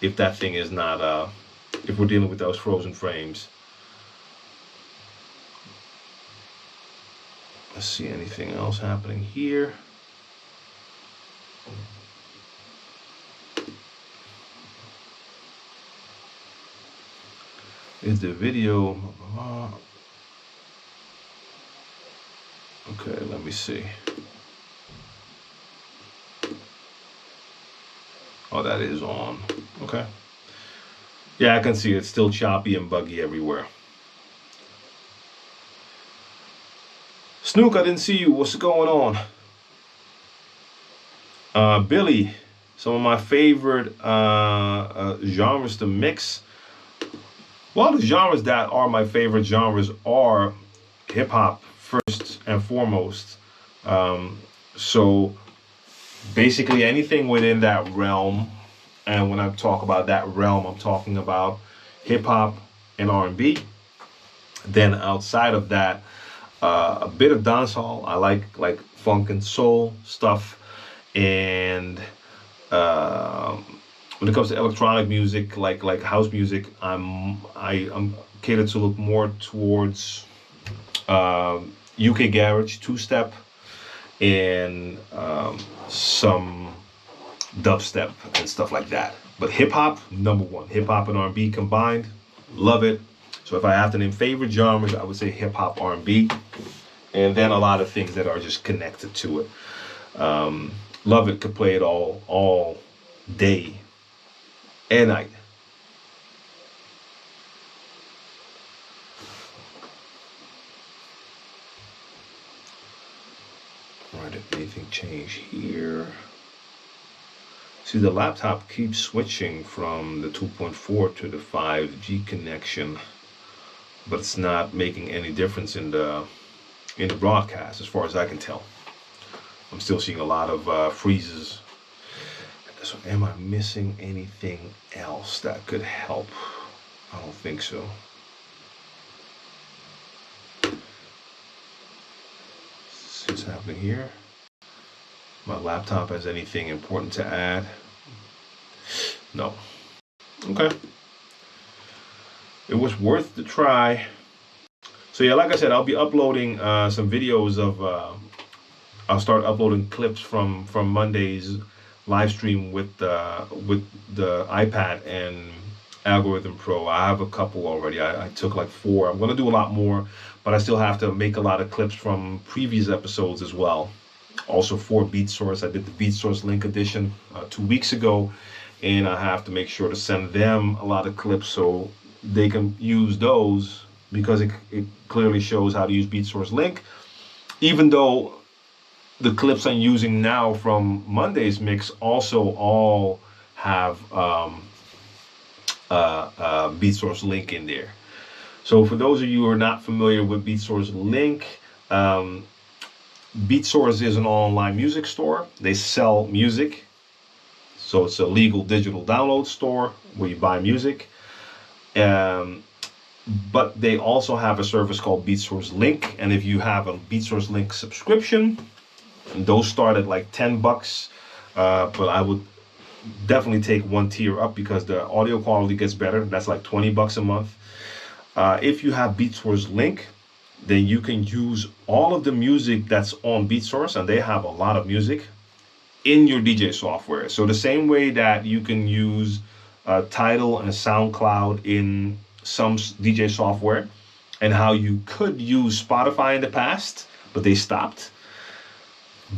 if that thing is not, if we're dealing with those frozen frames. Let's see anything else happening here. Is the video, okay, let me see. Oh, that is on. Okay. Yeah, I can see it's still choppy and buggy everywhere. Snook, I didn't see you. What's going on? Billy, some of my favorite genres to mix. Well, the genres that are my favorite genres are hip hop first and foremost. So basically anything within that realm, and when I talk about that realm, I'm talking about hip hop and R&B. Then outside of that, a bit of dancehall. I like funk and soul stuff, and when it comes to electronic music, like house music, I'm catered to look more towards UK garage, two-step, and some dubstep and stuff like that. But hip hop, number one. Hip hop and R&B combined, love it. So if I have to name favorite genres, I would say hip hop, R&B, and then a lot of things that are just connected to it. Love it. Could play it all day and night. Right, did anything change here? See, the laptop keeps switching from the 2.4 to the 5G connection, but it's not making any difference in the broadcast as far as I can tell. I'm still seeing a lot of freezes. So am I missing anything else that could help? I don't think so. See what's happening here. My laptop has anything important to add? No. Okay. It was worth the try. So yeah, like I said, I'll be uploading some videos of. I'll start uploading clips from Monday's live stream with the iPad and Algorithm Pro. I have a couple already. I took like 4. I'm gonna do a lot more, but I still have to make a lot of clips from previous episodes as well. Also for BeatSource, I did the BeatSource link edition 2 weeks ago, and I have to make sure to send them a lot of clips so they can use those, because it clearly shows how to use BeatSource link, even though the clips I'm using now from Monday's mix also all have BeatSource link in there. So for those of you who are not familiar with BeatSource link, BeatSource is an online music store. They sell music. So it's a legal digital download store where you buy music. but they also have a service called BeatSource Link. And if you have a BeatSource Link subscription, those start at like $10. But I would definitely take one tier up because the audio quality gets better. That's like $20 a month. If you have BeatSource Link, then you can use all of the music that's on BeatSource, and they have a lot of music in your DJ software. So the same way that you can use Tidal and SoundCloud in some DJ software, and how you could use Spotify in the past, but they stopped,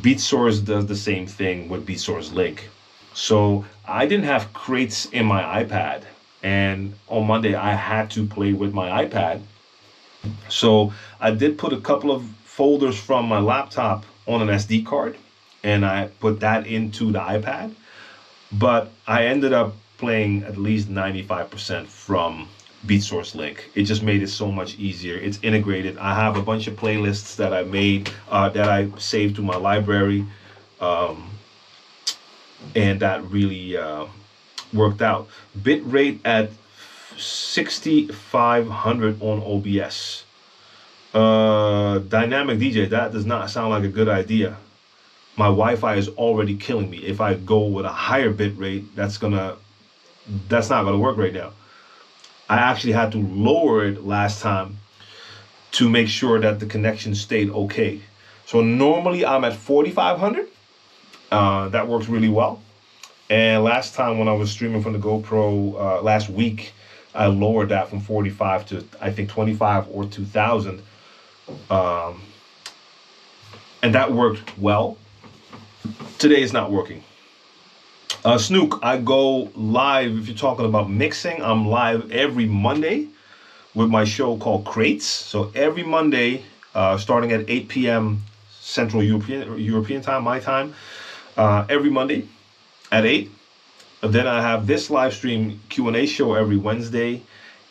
BeatSource does the same thing with BeatSource Link. So I didn't have crates in my iPad, and on Monday I had to play with my iPad. So I did put a couple of folders from my laptop on an SD card, and I put that into the iPad. But I ended up playing at least 95% from BeatSource Link. It just made it so much easier. It's integrated. I have a bunch of playlists that I made, that I saved to my library, and that really worked out. Bit rate at 6500 on OBS. Dynamic DJ, that does not sound like a good idea. My Wi-Fi is already killing me. If I go with a higher bit rate, that's not gonna work right now. I actually had to lower it last time to make sure that the connection stayed okay. So normally I'm at 4500. That works really well. And last time when I was streaming from the GoPro last week, I lowered that from 45 to I think 25 or 2000. And that worked well. Today is not working. Snook, I go live. If you're talking about mixing, I'm live every Monday with my show called Crates. So every Monday, starting at 8 p.m. Central European time, my time, every Monday at 8. Then I have this live stream Q&A show every Wednesday,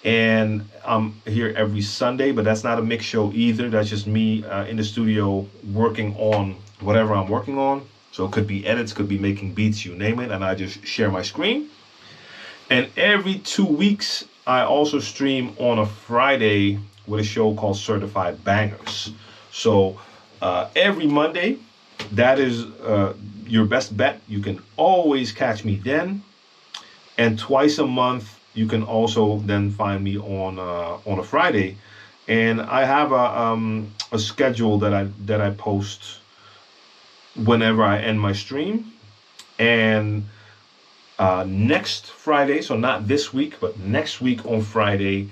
and I'm here every Sunday, but that's not a mix show either. That's just me in the studio working on whatever I'm working on. So it could be edits, could be making beats, you name it, and I just share my screen. And every 2 weeks, I also stream on a Friday with a show called Certified Bangers. So every Monday, that is your best bet. You can always catch me then. And twice a month, you can also then find me on a Friday. And I have a schedule that I post whenever I end my stream. And next Friday, so not this week, but next week on Friday,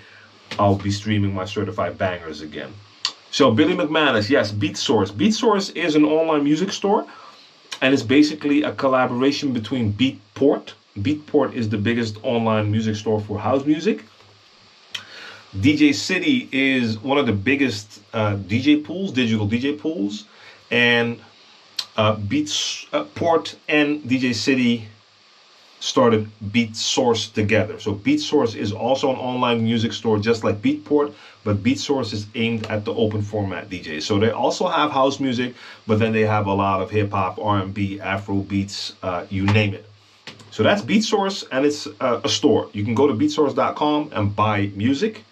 I'll be streaming my Certified Bangers again. So Billy McManus, yes, BeatSource. BeatSource is an online music store, and it's basically a collaboration between Beatport. Beatport is the biggest online music store for house music. DJ City is one of the biggest DJ pools, digital DJ pools, and Beatport and DJ City started BeatSource together. So BeatSource is also an online music store just like Beatport, but BeatSource is aimed at the open format DJs. So they also have house music, but then they have a lot of hip hop, R&B, Afro beats, you name it. So that's BeatSource, and it's a store. You can go to beatsource.com and buy music,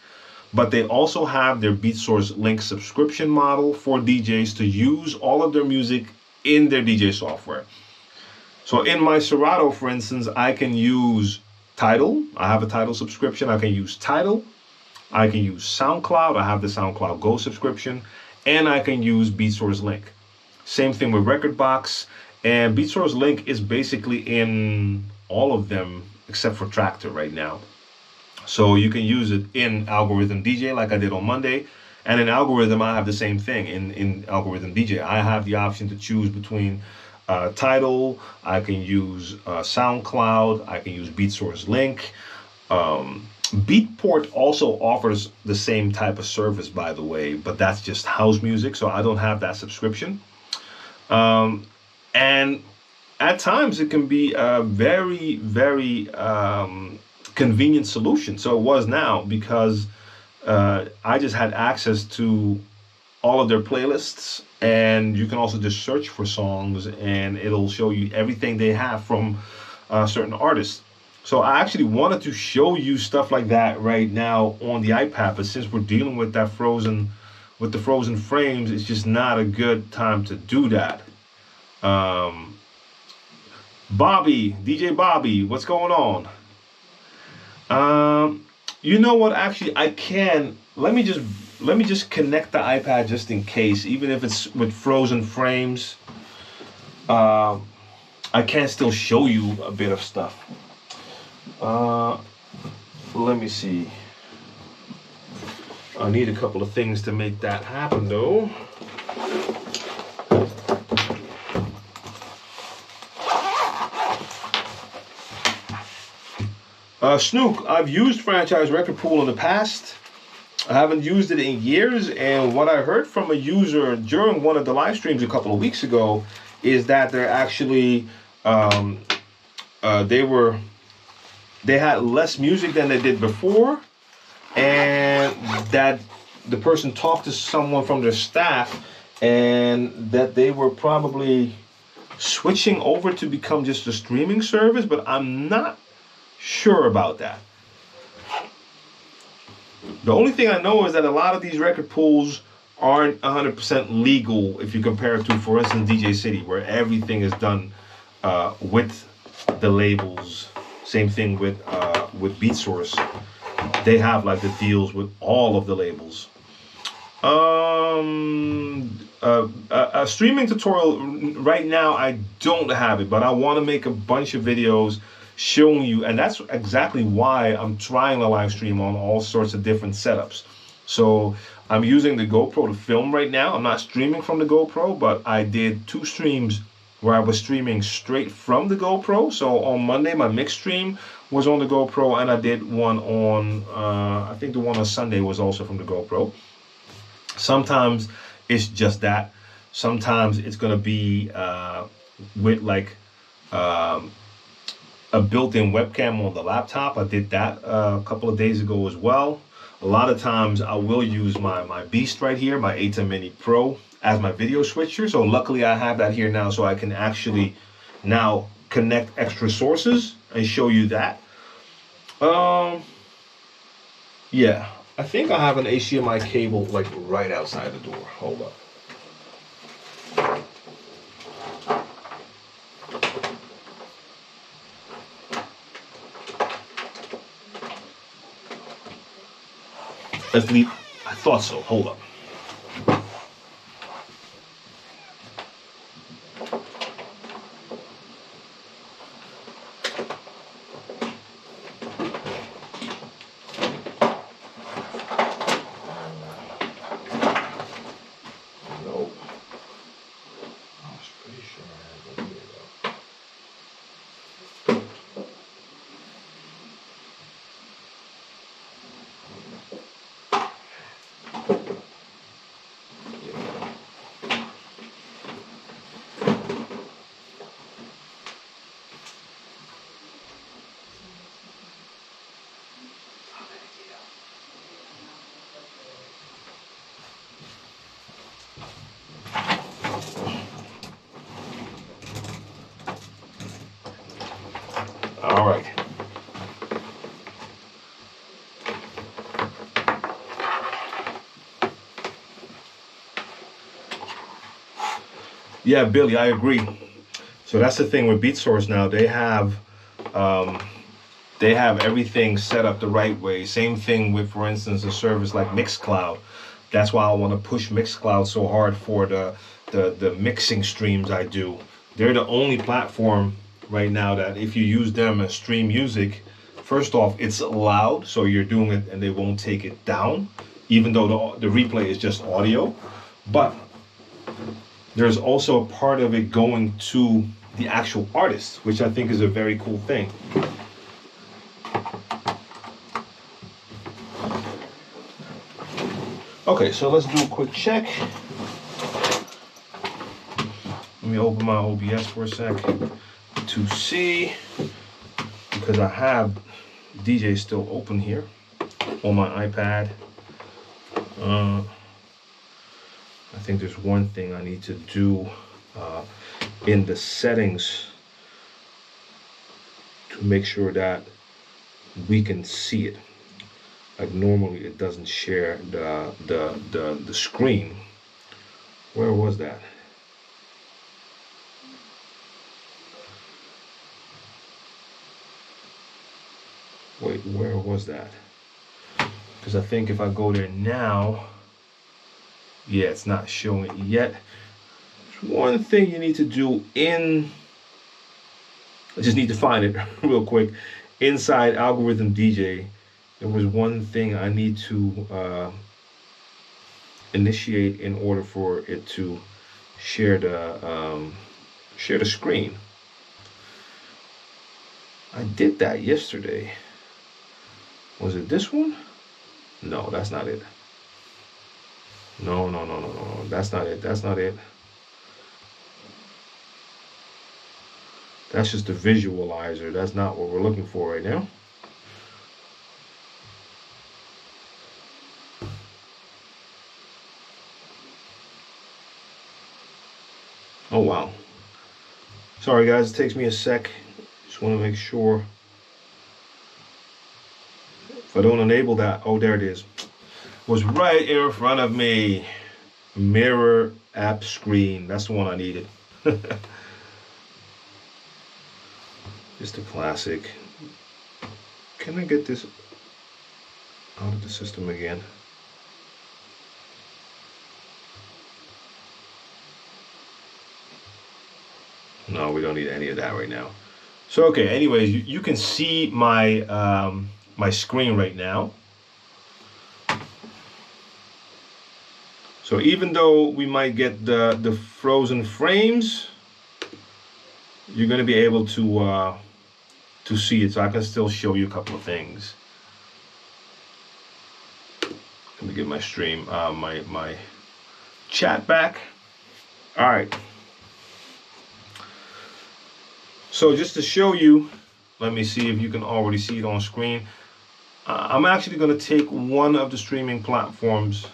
but they also have their BeatSource Link subscription model for DJs to use all of their music in their DJ software. So in my Serato, for instance, I can use Tidal. I have a Tidal subscription. I can use Tidal. I can use SoundCloud. I have the SoundCloud Go subscription. And I can use BeatSource Link. Same thing with Rekordbox. And BeatSource Link is basically in all of them except for Tractor right now. So you can use it in Algorithm DJ like I did on Monday. And in Algorithm, I have the same thing. In Algorithm DJ, I have the option to choose between Tidal, I can use SoundCloud, I can use BeatSource Link. Beatport also offers the same type of service, by the way, but that's just house music, so I don't have that subscription. And at times it can be a very, very convenient solution. So it was now, because I just had access to all of their playlists, and you can also just search for songs and it'll show you everything they have from certain artists. So I actually wanted to show you stuff like that right now on the iPad, but since we're dealing with that frozen, with the frozen frames, it's just not a good time to do that. Bobby, DJ Bobby, what's going on? You know what? Actually, I can. Let me just connect the iPad just in case, even if it's with frozen frames. I can still show you a bit of stuff. Let me see. I need a couple of things to make that happen, though. Snook, I've used Franchise Record Pool in the past. I haven't used it in years, and what I heard from a user during one of the live streams a couple of weeks ago is that they're actually they had less music than they did before, and that the person talked to someone from their staff and that they were probably switching over to become just a streaming service, but I'm not sure about that. The only thing I know is that a lot of these record pools aren't 100% legal if you compare it to, for instance, DJ City, where everything is done with the labels. Same thing with BeatSource. They have like the deals with all of the labels. A streaming tutorial right now, I don't have it, but I want to make a bunch of videos showing you, and that's exactly why I'm trying a live stream on all sorts of different setups. So I'm using the GoPro to film right now. I'm not streaming from the GoPro, but I did 2 streams where I was streaming straight from the GoPro. So on Monday, my mix stream was on the GoPro, and I did one on, I think the one on Sunday was also from the GoPro. Sometimes it's just that. Sometimes it's gonna be with like a built-in webcam on the laptop. I did that a couple of days ago as well. A lot of times I will use my Beast right here, my ATEM Mini Pro, as my video switcher. So luckily I have that here now, so I can actually now connect extra sources and show you that. Yeah, I think I have an HDMI cable like right outside the door. Hold up. Let's leave. I thought so. Hold up. Nope. I was pretty sure I had one here though. All right. Yeah, Billy, I agree. So that's the thing with BeatSource now. They have everything set up the right way. Same thing with, for instance, a service like Mixcloud. That's why I want to push Mixcloud so hard for the mixing streams I do. They're the only platform right now that if you use them and stream music, first off, it's loud, so you're doing it and they won't take it down, even though the replay is just audio. But there's also a part of it going to the actual artist, which I think is a very cool thing. Okay, so let's do a quick check. Let me open my OBS for a sec to see, because I have DJ still open here on my iPad. I think there's one thing I need to do in the settings to make sure that we can see it. Like normally it doesn't share the screen. Where was that? Wait, where was that? Because I think if I go there now, yeah, it's not showing it yet. There's one thing you need to do I just need to find it real quick. Inside Algorithm DJ, there was one thing I need to initiate in order for it to share the screen. I did that yesterday. Was it this one? No, that's not it. No, that's not it. That's not it. That's just a visualizer. That's not what we're looking for right now. Oh, wow. Sorry, guys. It takes me a sec. Just want to make sure. If I don't enable that, oh, there it is. It was right in front of me. Mirror app screen. That's the one I needed. Just a classic. Can I get this out of the system again? No, we don't need any of that right now. So, okay, anyways, you can see my my screen right now. So even though we might get the frozen frames, you're going to be able to see it. So I can still show you a couple of things. Let me get my stream, my chat back. All right. So just to show you, let me see if you can already see it on screen. I'm actually going to take one of the streaming platforms.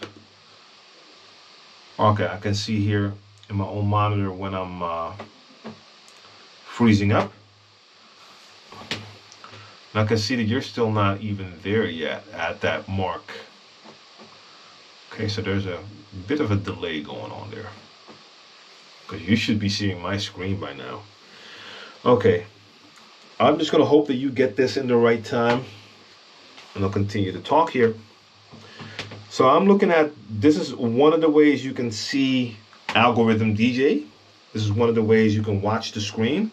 Okay, I can see here in my own monitor when I'm freezing up. And I can see that you're still not even there yet at that mark. Okay, so there's a bit of a delay going on there, because you should be seeing my screen by now. Okay, I'm just going to hope that you get this in the right time, and I'll continue to talk here. So I'm looking at, this is one of the ways you can see Algorithm DJ. This is one of the ways you can watch the screen.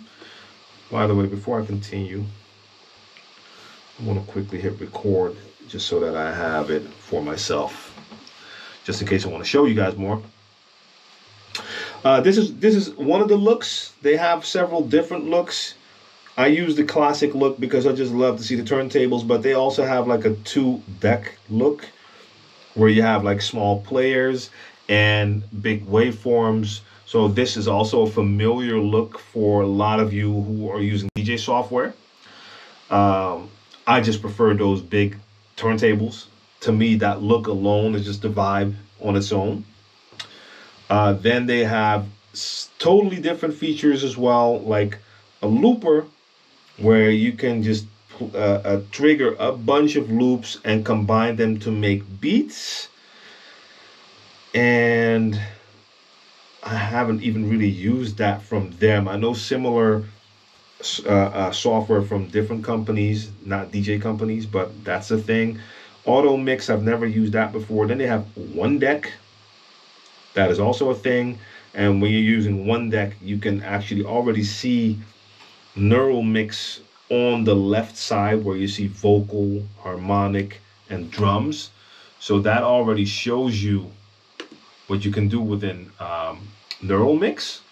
By the way, before I continue, I want to quickly hit record just so that I have it for myself, just in case I want to show you guys more. This is one of the looks. They have several different looks. I use the classic look because I just love to see the turntables, but they also have like a 2-deck look where you have like small players and big waveforms. So this is also a familiar look for a lot of you who are using DJ software. I just prefer those big turntables. To me, that look alone is just a vibe on its own. Then they have totally different features as well, like a looper, where you can just trigger a bunch of loops and combine them to make beats. And I haven't even really used that from them. I know similar software from different companies, not DJ companies, but that's a thing. Auto mix, I've never used that before. Then they have one deck. That is also a thing. And when you're using one deck, you can actually already see neural mix on the left side where you see vocal, harmonic, and drums. So that already shows you what you can do within neural mix.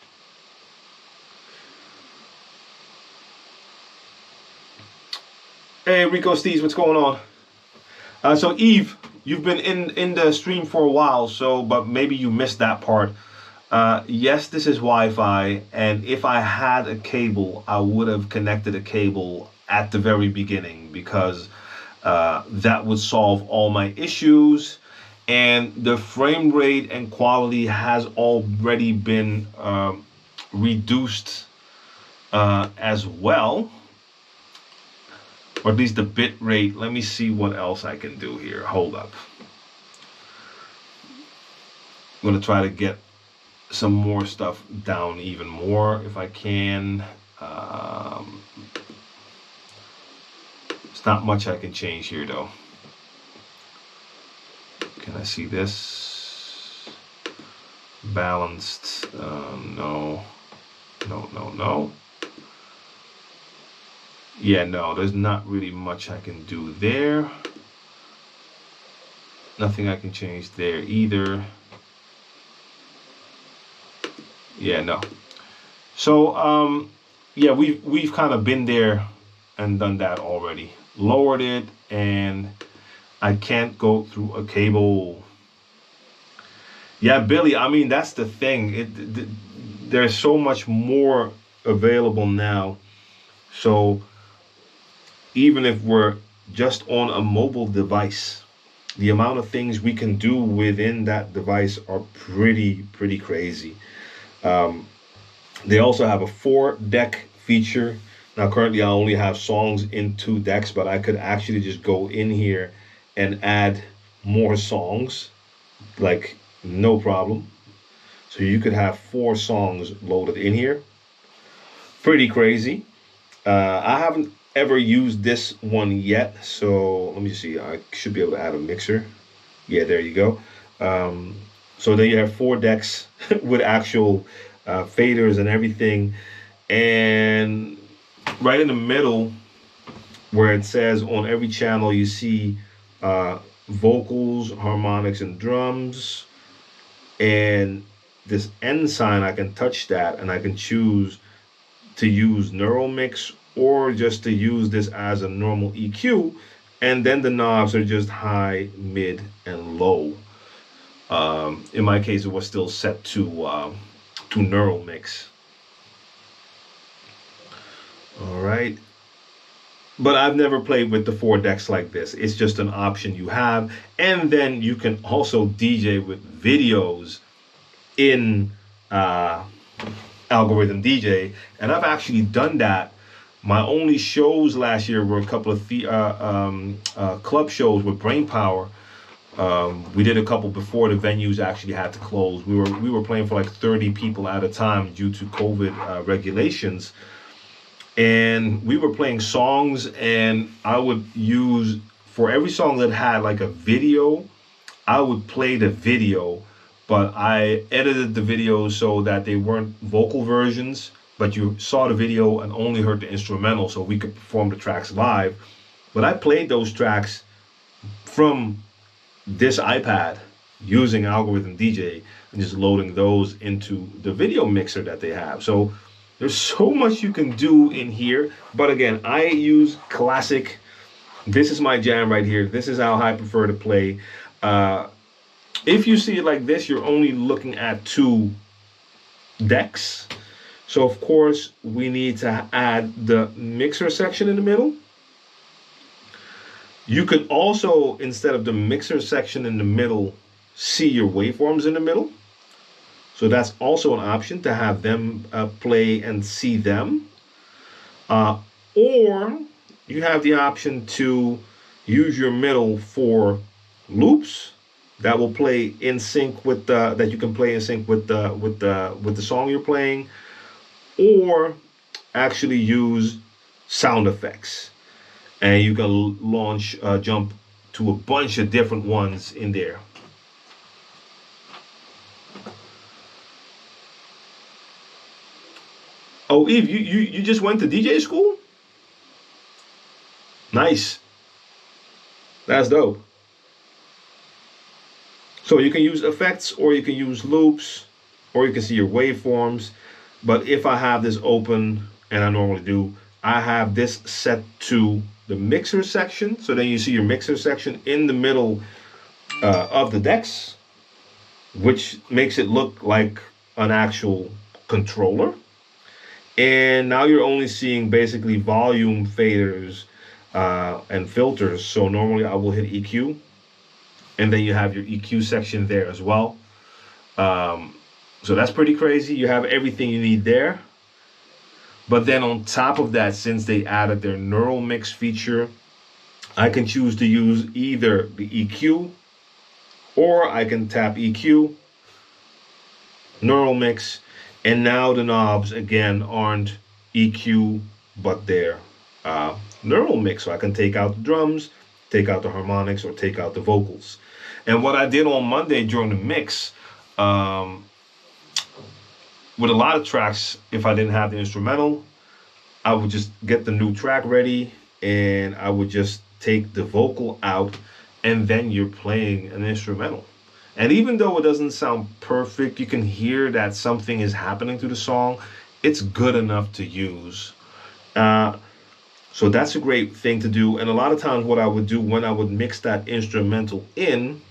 Hey, Rico Steez, what's going on? So Eve, you've been in the stream for a while, so but maybe you missed that part. Yes, this is Wi-Fi, and if I had a cable, I would have connected a cable at the very beginning, because that would solve all my issues, and the frame rate and quality has already been reduced as well. or at least the bit rate. Let me see what else I can do here. Hold up. I'm gonna try to get some more stuff down even more if I can. It's not much I can change here though. Can I see this? Balanced, no. Yeah, no, there's not really much I can do there. Nothing I can change there either. Yeah, no. So, yeah, we've kind of been there and done that already. Lowered it, and I can't go through a cable. Yeah, Billy, I mean, that's the thing. There's so much more available now. So even if we're just on a mobile device, the amount of things we can do within that device are pretty crazy. They also have a 4-deck feature. Now currently I only have songs in 2 decks, but I could actually just go in here and add more songs, like no problem. So you could have 4 songs loaded in here. Pretty crazy. I haven't ever used this one yet, so let me see. I should be able to add a mixer. Yeah, there you go. So then you have 4 decks with actual faders and everything, and right in the middle where it says on every channel you see vocals, harmonics, and drums, and this N sign, I can touch that and I can choose to use neural mix or just to use this as a normal EQ, and then the knobs are just high, mid, and low. In my case it was still set to neural mix. All right, but I've never played with the 4 decks like this. It's just an option you have, and then you can also DJ with videos in Algorithm DJ, and I've actually done that. My only shows last year were a couple of club shows with Brainpower. We did a couple before the venues actually had to close. We were playing for like 30 people at a time due to COVID regulations. And we were playing songs, and I would use, for every song that had like a video, I would play the video, but I edited the videos so that they weren't vocal versions, but you saw the video and only heard the instrumental, so we could perform the tracks live. But I played those tracks from this iPad using Algorithm DJ and just loading those into the video mixer that they have. So there's so much you can do in here, but again, I use classic. This is my jam right here. This is how I prefer to play. If you see it like this, you're only looking at 2 decks. So of course, we need to add the mixer section in the middle. You could also, instead of the mixer section in the middle, see your waveforms in the middle. So that's also an option, to have them play and see them. Or you have the option to use your middle for loops that will play in sync with that you can play in sync with the song you're playing, or actually use sound effects, and you can launch jump to a bunch of different ones in there. Oh, Eve, you just went to DJ school? Nice. That's dope. So you can use effects, or you can use loops, or you can see your waveforms. But if I have this open, and I normally do, I have this set to the mixer section. So then you see your mixer section in the middle of the decks, which makes it look like an actual controller. And now you're only seeing basically volume, faders, and filters. So normally I will hit EQ, and then you have your EQ section there as well. So that's pretty crazy. You have everything you need there. But then on top of that, since they added their neural mix feature, I can choose to use either the EQ, or I can tap EQ, neural mix, and now the knobs again aren't EQ, but they're neural mix. So I can take out the drums, take out the harmonics, or take out the vocals. And what I did on Monday during the mix, with a lot of tracks, if I didn't have the instrumental, I would just get the new track ready and I would just take the vocal out, and then you're playing an instrumental. And even though it doesn't sound perfect, you can hear that something is happening to the song. It's good enough to use. So that's a great thing to do. And a lot of times what I would do when I would mix that instrumental in,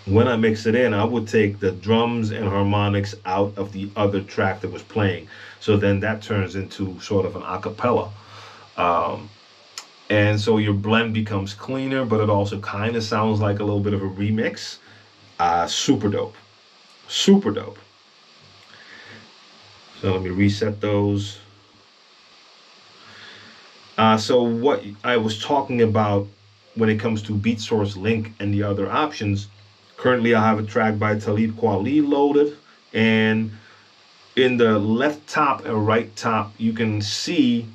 when I mix it in, I would take the drums and harmonics out of the other track that was playing. So then that turns into sort of an a cappella. And so your blend becomes cleaner, but it also kind of sounds like a little bit of a remix. Super dope. Super dope. So let me reset those. So what I was talking about when it comes to Beat Source Link and the other options, currently I have a track by Talib Kweli loaded, and in the left top and right top you can see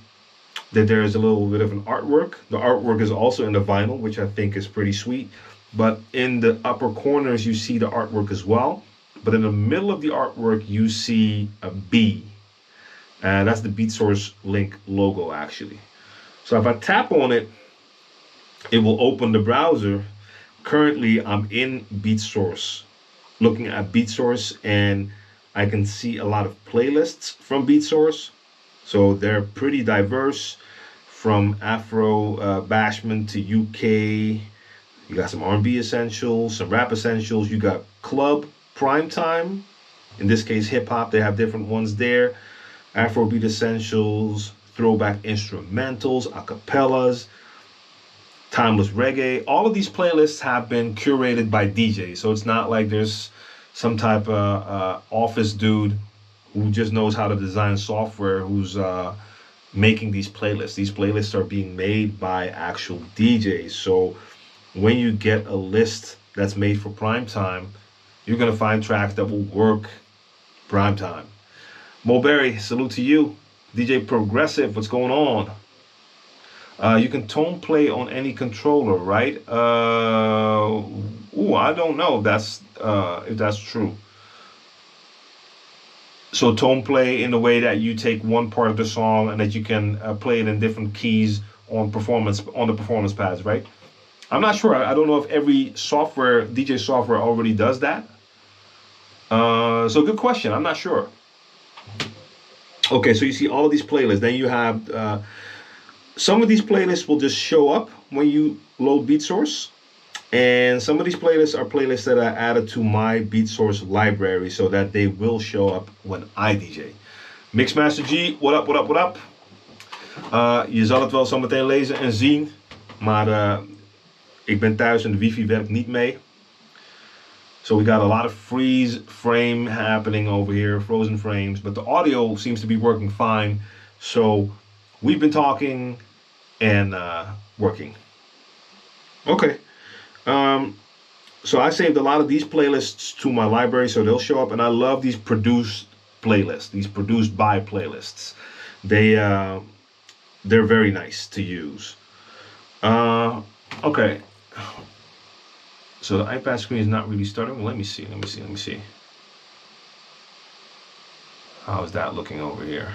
that there is a little bit of an artwork. The artwork is also in the vinyl, which I think is pretty sweet, but in the upper corners you see the artwork as well, but in the middle of the artwork you see a B, and that's the Beat Source Link logo actually. So if I tap on it, it will open the browser. Currently, I'm in Beat Source, looking at Beat Source, and I can see a lot of playlists from Beat Source. So they're pretty diverse, from Afro bashment to UK. You got some R&B essentials, some rap essentials. You got club, primetime, in this case hip hop. They have different ones there. Afrobeat essentials, throwback instrumentals, acapellas, timeless reggae. All of these playlists have been curated by DJs, so it's not like there's some type of office dude who just knows how to design software who's making these playlists. These playlists are being made by actual DJs. So when you get a list that's made for prime time, you're gonna find tracks that will work prime time. Mulberry, salute to you. DJ Progressive, what's going on? You can tone play on any controller, right? I don't know if that's true. So tone play in the way that you take one part of the song and that you can play it in different keys on the performance pads, right? I'm not sure. I don't know if every DJ software already does that. So good question. I'm not sure. Okay, so you see all of these playlists. Then you have some of these playlists will just show up when you load Beat Source, and some of these playlists are playlists that I added to my Beat Source library so that they will show up when I DJ. Mixmaster G, what up, what up, what up? Je zal het wel zo meteen lezen en zien, maar ik ben thuis en de wifi werkt niet mee. So we got a lot of freeze frame happening over here, frozen frames, but the audio seems to be working fine. So we've been talking and working. Okay. So I saved a lot of these playlists to my library, so they'll show up, and I love these produced playlists, these produced by playlists. They're very nice to use. Okay. So the iPad screen is not really starting. Well, let me see. How is that looking over here?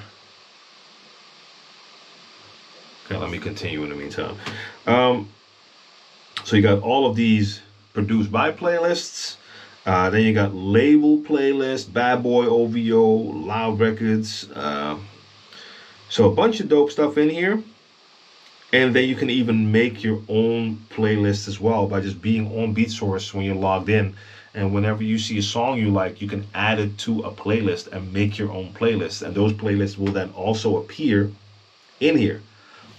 Okay, let me continue in the meantime. So you got all of these produced by playlists. Then you got label playlists, Bad Boy OVO, Loud Records. So a bunch of dope stuff in here. And then you can even make your own playlist as well by just being on BeatSource when you're logged in. And whenever you see a song you like, you can add it to a playlist and make your own playlist. And those playlists will then also appear in here.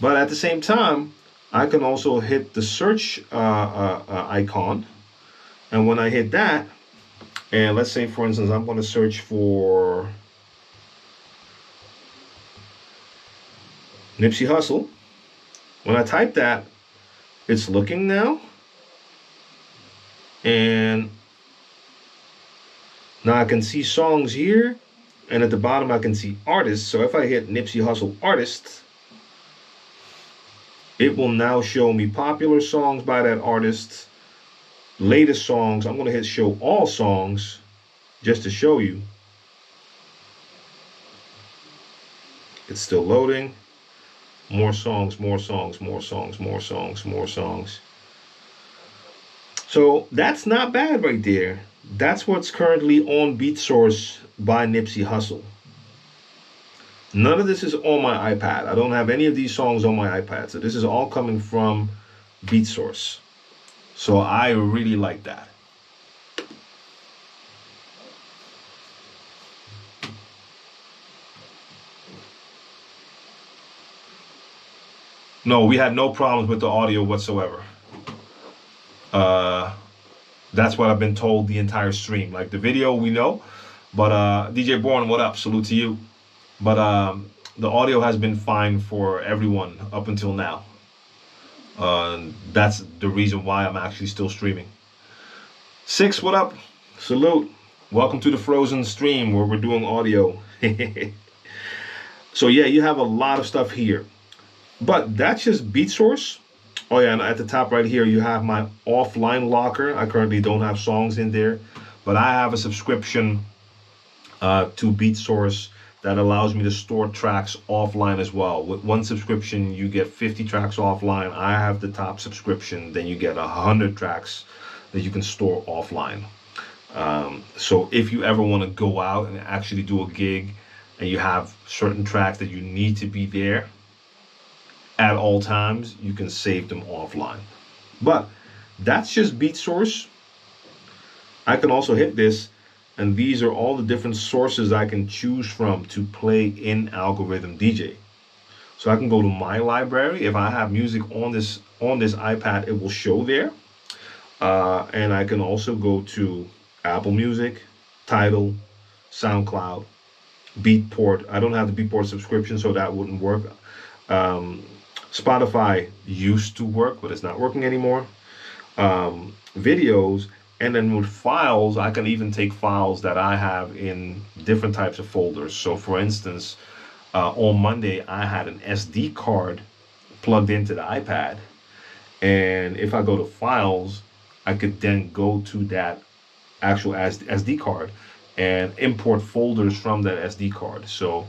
But at the same time, I can also hit the search icon. And when I hit that, and let's say, for instance, I'm going to search for Nipsey Hussle. When I type that, it's looking now. And now I can see songs here. And at the bottom I can see artists. So if I hit Nipsey Hussle artists, it will now show me popular songs by that artist, latest songs. I'm going to hit show all songs just to show you. It's still loading. More songs, more songs, more songs, more songs, more songs. So that's not bad right there. That's what's currently on BeatSource by Nipsey Hussle. None of this is on my iPad. I don't have any of these songs on my iPad. So this is all coming from BeatSource. So I really like that. No, we had no problems with the audio whatsoever. That's what I've been told the entire stream. Like the video, we know. But DJ Born, what up? Salute to you. But the audio has been fine for everyone up until now. That's the reason why I'm actually still streaming. Six, what up? Salute. Welcome to the Frozen stream where we're doing audio. So yeah, you have a lot of stuff here. But that's just BeatSource. Oh yeah, and at the top right here, you have my offline locker. I currently don't have songs in there, but I have a subscription to BeatSource that allows me to store tracks offline as well. With one subscription, you get 50 tracks offline. I have the top subscription, then you get 100 tracks that you can store offline. So if you ever want to go out and actually do a gig and you have certain tracks that you need to be there at all times, you can save them offline. But that's just BeatSource. I can also hit this, and these are all the different sources I can choose from to play in Algorithm DJ. So I can go to my library. If I have music on this iPad, it will show there. And I can also go to Apple Music, Tidal, SoundCloud, Beatport. I don't have the Beatport subscription, so that wouldn't work. Spotify used to work, but it's not working anymore. Videos, and then with files, I can even take files that I have in different types of folders. So for instance, on Monday, I had an SD card plugged into the iPad. And if I go to files, I could then go to that actual SD card and import folders from that SD card. So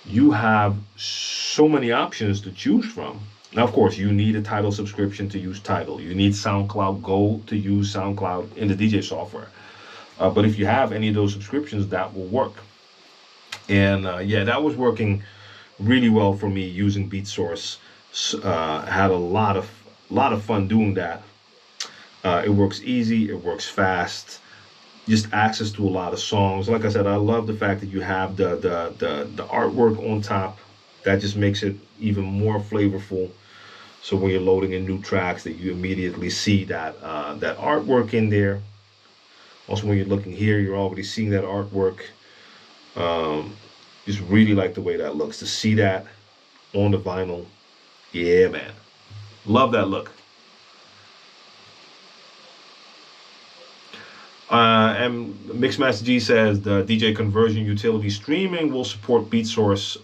you have so many options to choose from. Now, of course, you need a Tidal subscription to use Tidal. You need SoundCloud Gold to use SoundCloud in the DJ software. But if you have any of those subscriptions, that will work. And yeah, that was working really well for me using BeatSource. Had a lot of fun doing that. It works easy. It works fast. Just access to a lot of songs. Like I said, I love the fact that you have the artwork on top. That just makes it even more flavorful. So when you're loading in new tracks, that you immediately see that that artwork in there. Also, when you're looking here, you're already seeing that artwork. Just really like the way that looks. To see that on the vinyl, yeah, man, love that look. And Mixmaster G says the DJ conversion utility streaming will support BeatSource.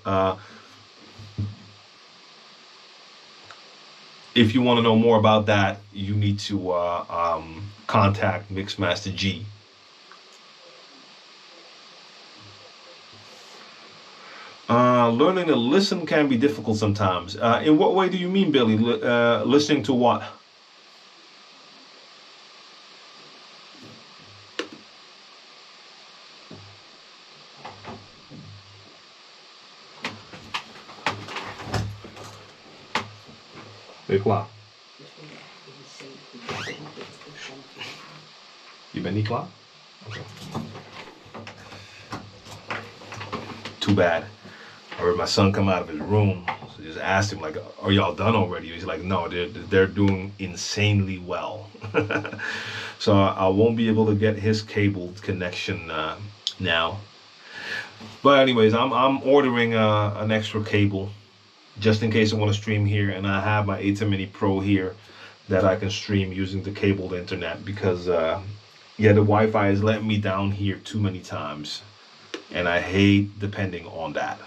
If you want to know more about that, you need to contact Mixmaster G. Learning to listen can be difficult sometimes. In what way do you mean, Billy? Listening to what? Klaar. Je bent niet klaar? Okay. Too bad. I heard my son come out of his room. So I just asked him, like, are y'all done already? He's like, no, they're doing insanely well. So I won't be able to get his cabled connection now. But anyways, I'm ordering an extra cable just in case I want to stream here, and I have my A10 Mini Pro here that I can stream using the cabled internet, because yeah, the Wi-Fi has let me down here too many times, and I hate depending on that.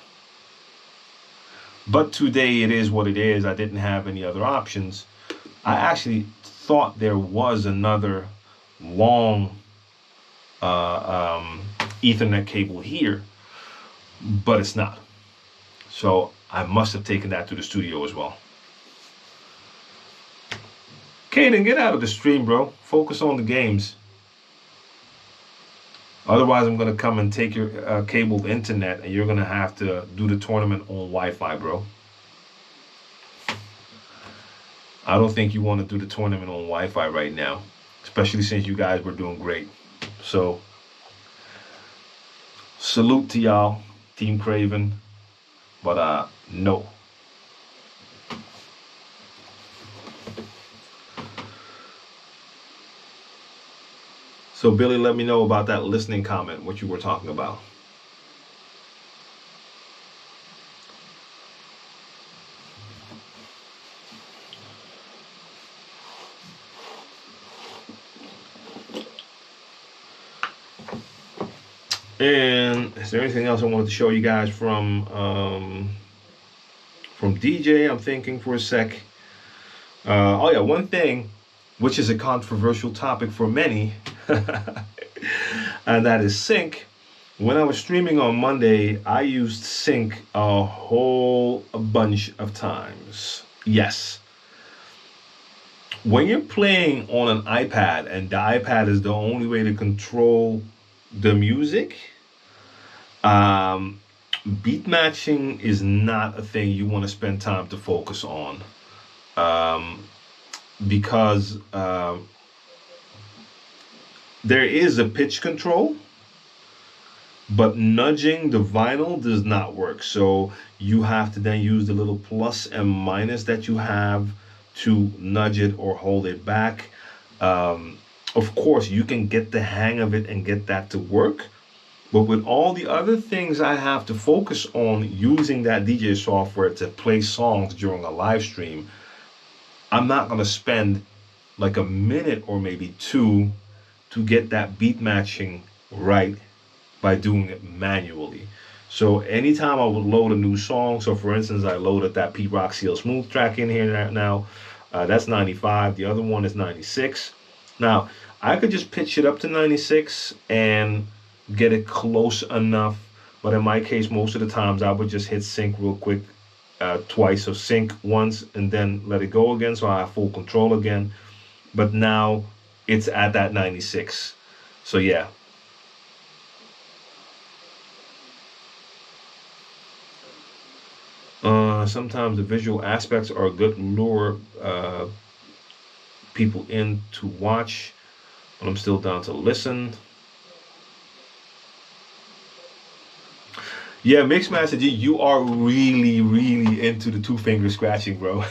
But today it is what it is. I didn't have any other options. I actually thought there was another long Ethernet cable here, but it's not. So I must have taken that to the studio as well. Kaden, get out of the stream, bro. Focus on the games. Otherwise, I'm going to come and take your cabled internet, and you're going to have to do the tournament on Wi-Fi, bro. I don't think you want to do the tournament on Wi-Fi right now, especially since you guys were doing great. So, salute to y'all, Team Craven, but no. So Billy, let me know about that listening comment, what you were talking about. And is there anything else I wanted to show you guys from DJ? I'm thinking for a sec. Oh yeah, one thing, which is a controversial topic for many, and that is sync. When I was streaming on Monday, I used sync a whole bunch of times. Yes. When you're playing on an iPad, and the iPad is the only way to control the music, beat matching is not a thing you want to spend time to focus on, because there is a pitch control, but nudging the vinyl does not work. So you have to then use the little plus and minus that you have to nudge it or hold it back. Of course, you can get the hang of it and get that to work. But with all the other things I have to focus on using that DJ software to play songs during a live stream, I'm not going to spend like a minute or maybe two to get that beat matching right by doing it manually. So anytime I would load a new song, so for instance, I loaded that Pete Rock Seal Smooth track in here now. That's 95. The other one is 96. Now, I could just pitch it up to 96 and get it close enough. But in my case, most of the times I would just hit sync real quick twice. So sync once and then let it go again, so I have full control again. But now it's at that 96. So yeah. Sometimes the visual aspects are a good lure people in to watch, but I'm still down to listen. Yeah, Mixmaster G, you are really, really into the two-finger scratching, bro.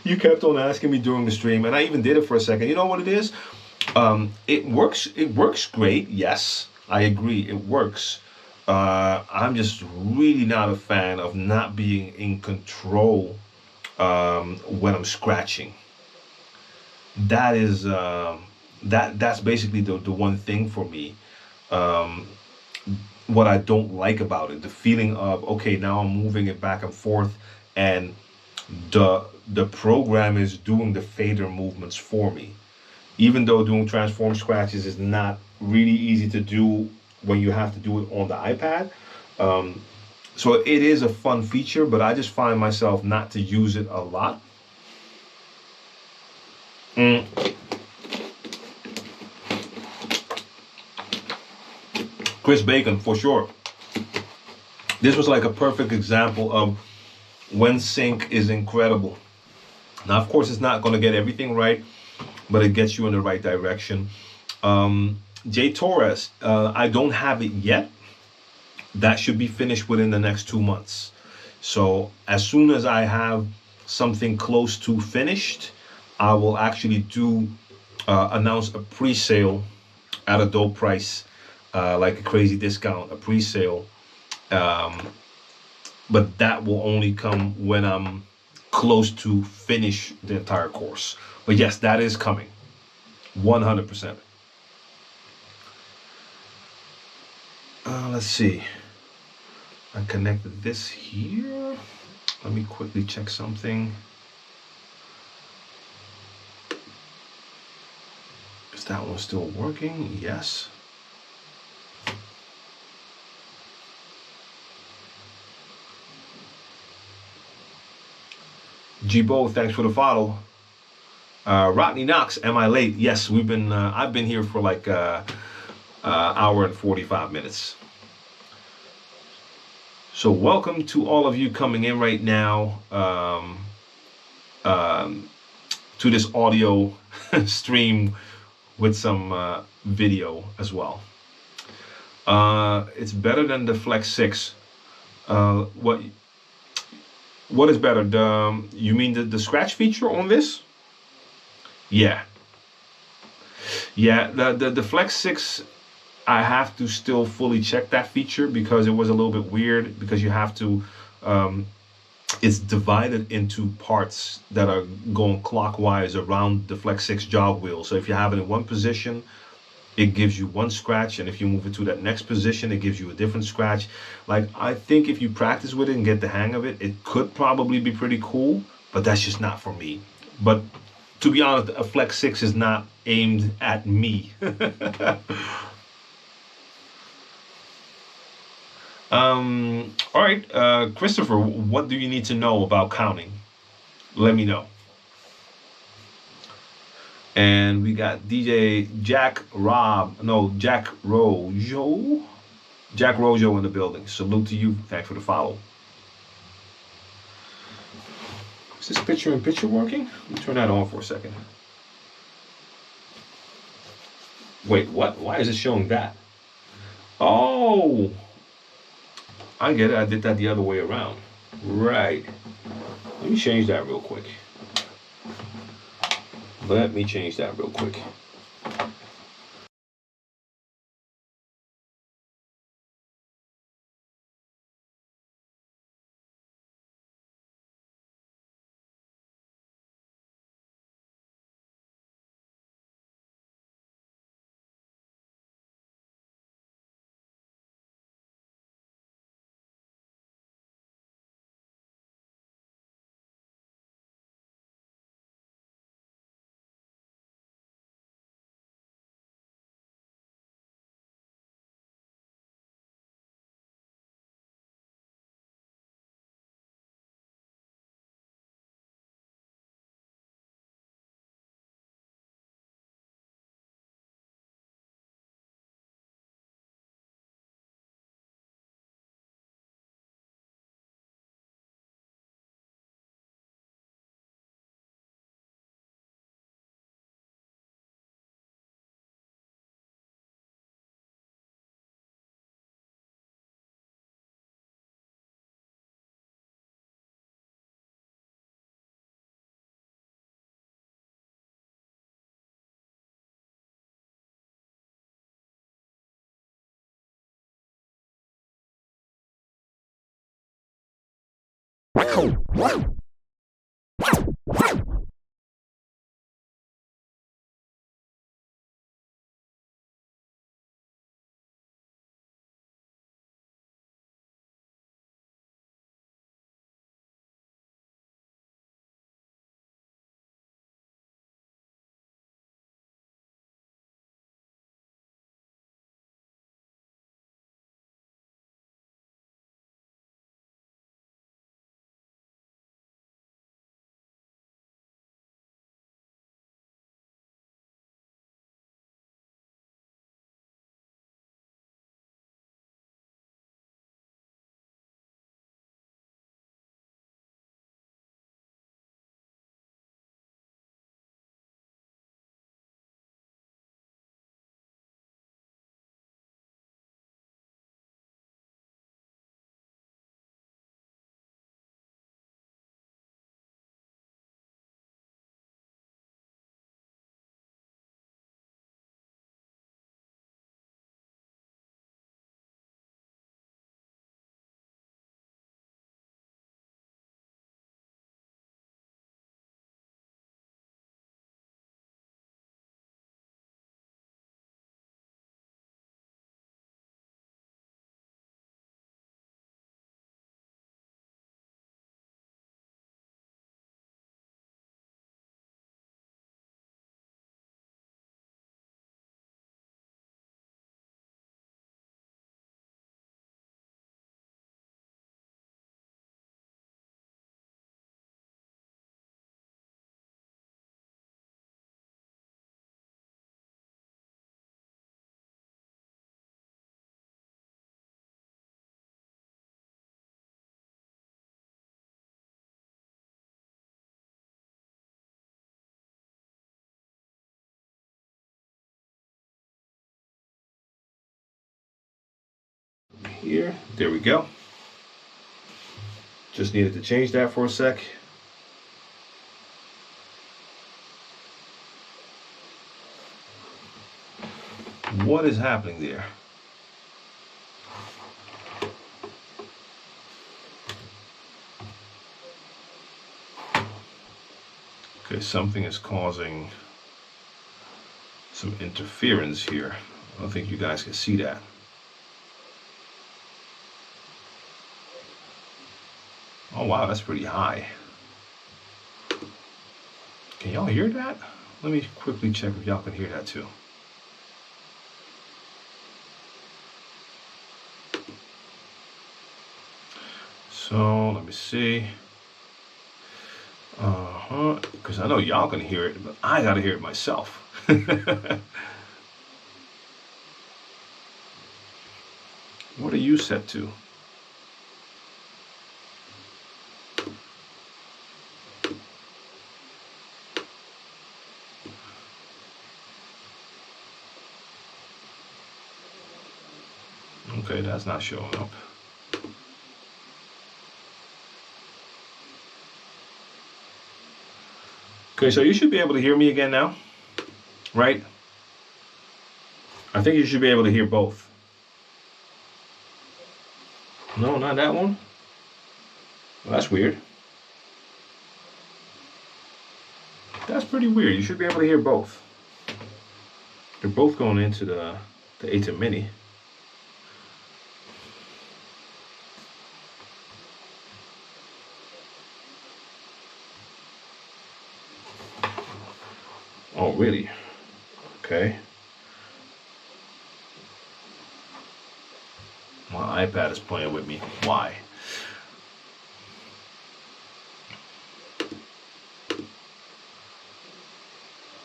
You kept on asking me during the stream, and I even did it for a second. You know what it is? It works great. Yes, I agree, it works. I'm just really not a fan of not being in control when I'm scratching. That is that's basically the one thing for me. What I don't like about it, the feeling of, okay, now I'm moving it back and forth, and the program is doing the fader movements for me. Even though doing transform scratches is not really easy to do when you have to do it on the iPad. So it is a fun feature, but I just find myself not to use it a lot. Chris Bacon, for sure. This was like a perfect example of when sync is incredible. Now, of course, it's not going to get everything right, but it gets you in the right direction. Jay Torres, I don't have it yet. That should be finished within the next 2 months. So as soon as I have something close to finished, I will actually announce a pre-sale at a dope price, like a crazy discount, a pre-sale. but that will only come when I'm close to finish the entire course. But yes, that is coming, 100%. Let's see. I connected this here. Let me quickly check something. Is that one still working? Yes. G-Bo, thanks for the follow. Rodney Knox, am I late? Yes, we've been. I've been here for like hour and 45 minutes. So welcome to all of you coming in right now to this audio stream with some video as well. It's better than the Flex 6. What is better? You mean the scratch feature on this? Yeah. The Flex 6, I have to still fully check that feature because it was a little bit weird, because you have to it's divided into parts that are going clockwise around the Flex 6 jog wheel. So if you have it in one position, it gives you one scratch, and if you move it to that next position, it gives you a different scratch. Like, I think if you practice with it and get the hang of it, it could probably be pretty cool, but that's just not for me. But to be honest, a Flex 6 is not aimed at me. All right, Christopher, what do you need to know about counting? Let me know. And we got DJ Jack Rojo in the building. Salute to you. Thanks for the follow. Is this picture-in-picture working? Let me turn that on for a second. Wait, what? Why is it showing that? Oh, I get it. I did that the other way around. Right. Let me change that real quick. here. There we go. Just needed to change that for a sec. What is happening there? Okay, something is causing some interference here. I don't think you guys can see that. Oh wow, that's pretty high. Can y'all hear that? Let me quickly check if y'all can hear that too. So let me see. Because I know y'all can hear it, but I gotta hear it myself. What are you set to? Okay, that's not showing up. Okay, so you should be able to hear me again now, right? I think you should be able to hear both. No, not that one. Well, that's weird. That's pretty weird. You should be able to hear both. They're both going into the ATEM Mini. Oh, really? Okay. My iPad is playing with me. Why?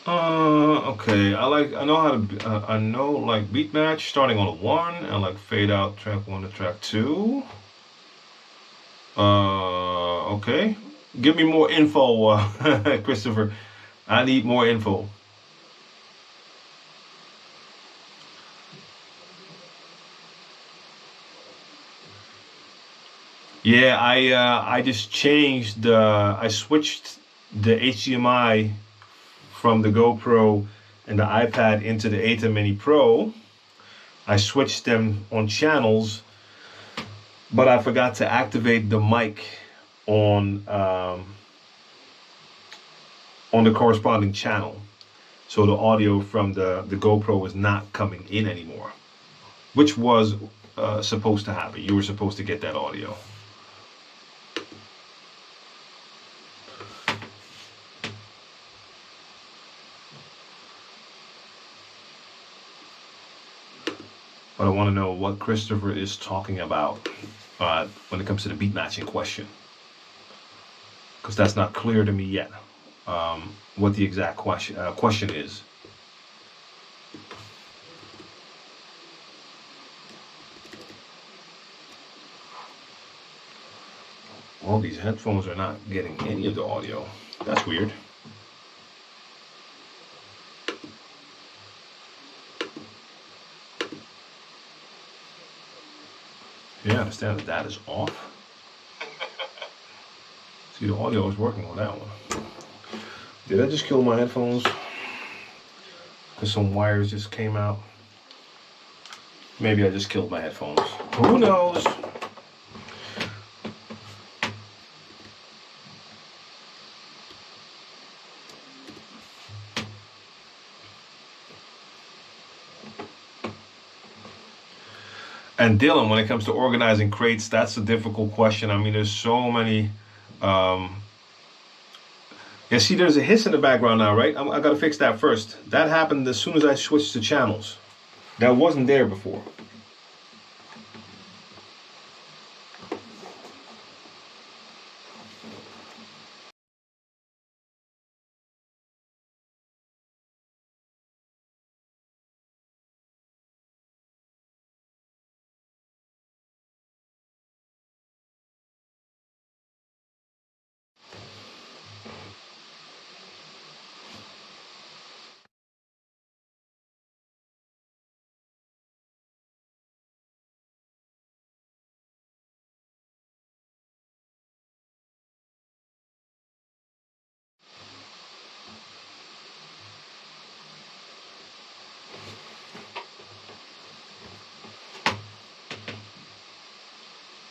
Okay. I know how to. I know like beat match starting on a 1 and like fade out track 1 to track 2. Okay. Give me more info, Christopher. I need more info. Yeah, I just changed I switched the HDMI from the GoPro and the iPad into the ATEM Mini Pro. I switched them on channels, but I forgot to activate the mic on the corresponding channel. So the audio from the GoPro was not coming in anymore, which was supposed to happen. You were supposed to get that audio. But I want to know what Christopher is talking about when it comes to the beat matching question, because that's not clear to me yet. What the exact question is. All these headphones are not getting any of the audio. That's weird. Yeah, I understand that is off. See, the audio is working on that one. Did I just kill my headphones? Because some wires just came out. Maybe I just killed my headphones. Who knows? And Dylan, when it comes to organizing crates, that's a difficult question. I mean, there's so many. Yeah, see, there's a hiss in the background now, right? I gotta fix that first. That happened as soon as I switched to channels. That wasn't there before.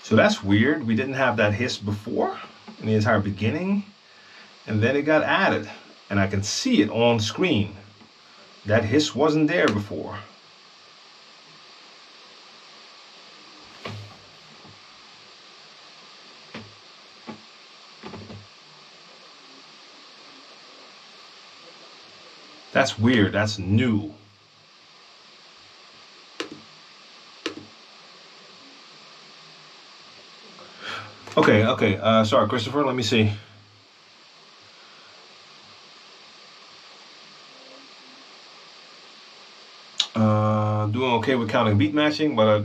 So that's weird. We didn't have that hiss before in the entire beginning, and then it got added, and I can see it on screen. That hiss wasn't there before. That's weird. That's new. Okay, sorry, Christopher, let me see. Doing okay with counting beat matching, but I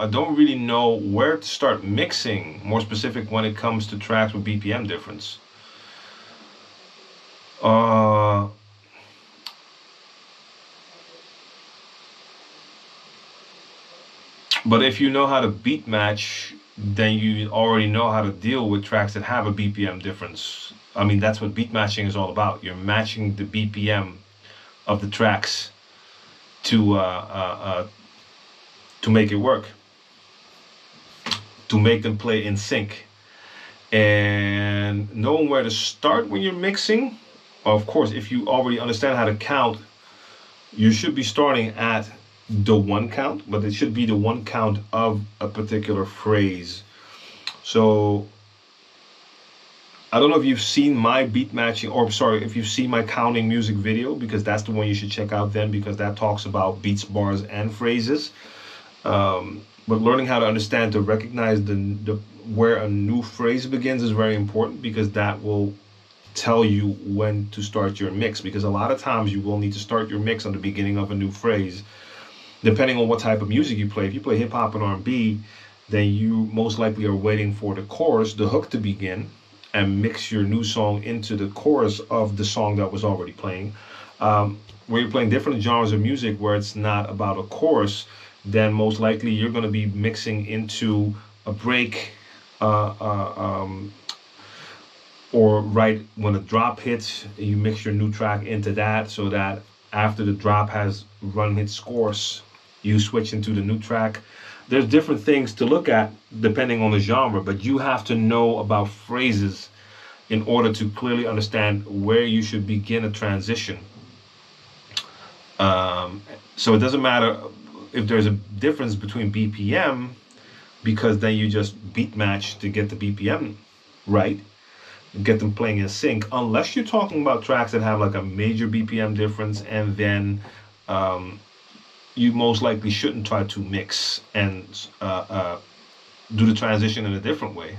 don't really know where to start mixing, more specific when it comes to tracks with BPM difference. But if you know how to beat match, then you already know how to deal with tracks that have a BPM difference. I mean, that's what beat matching is all about. You're matching the BPM of the tracks to make it work, to make them play in sync. And knowing where to start when you're mixing, of course, if you already understand how to count, you should be starting at the one count, but it should be the one count of a particular phrase. So I don't know if you've seen my beat matching, or sorry, if you've seen my counting music video, because that's the one you should check out then, because that talks about beats, bars, and phrases. But learning how to understand, to recognize the where a new phrase begins is very important, because that will tell you when to start your mix. Because a lot of times you will need to start your mix on the beginning of a new phrase, depending on what type of music you play. If you play hip hop and R&B, then you most likely are waiting for the chorus, the hook, to begin, and mix your new song into the chorus of the song that was already playing. Where you're playing different genres of music where it's not about a chorus, then most likely you're going to be mixing into a break, or right when a drop hits, you mix your new track into that, so that after the drop has run its course, you switch into the new track. There's different things to look at depending on the genre, but you have to know about phrases in order to clearly understand where you should begin a transition. So it doesn't matter if there's a difference between BPM, because then you just beat match to get the BPM right, get them playing in sync, unless you're talking about tracks that have like a major BPM difference, and then you most likely shouldn't try to mix and do the transition in a different way.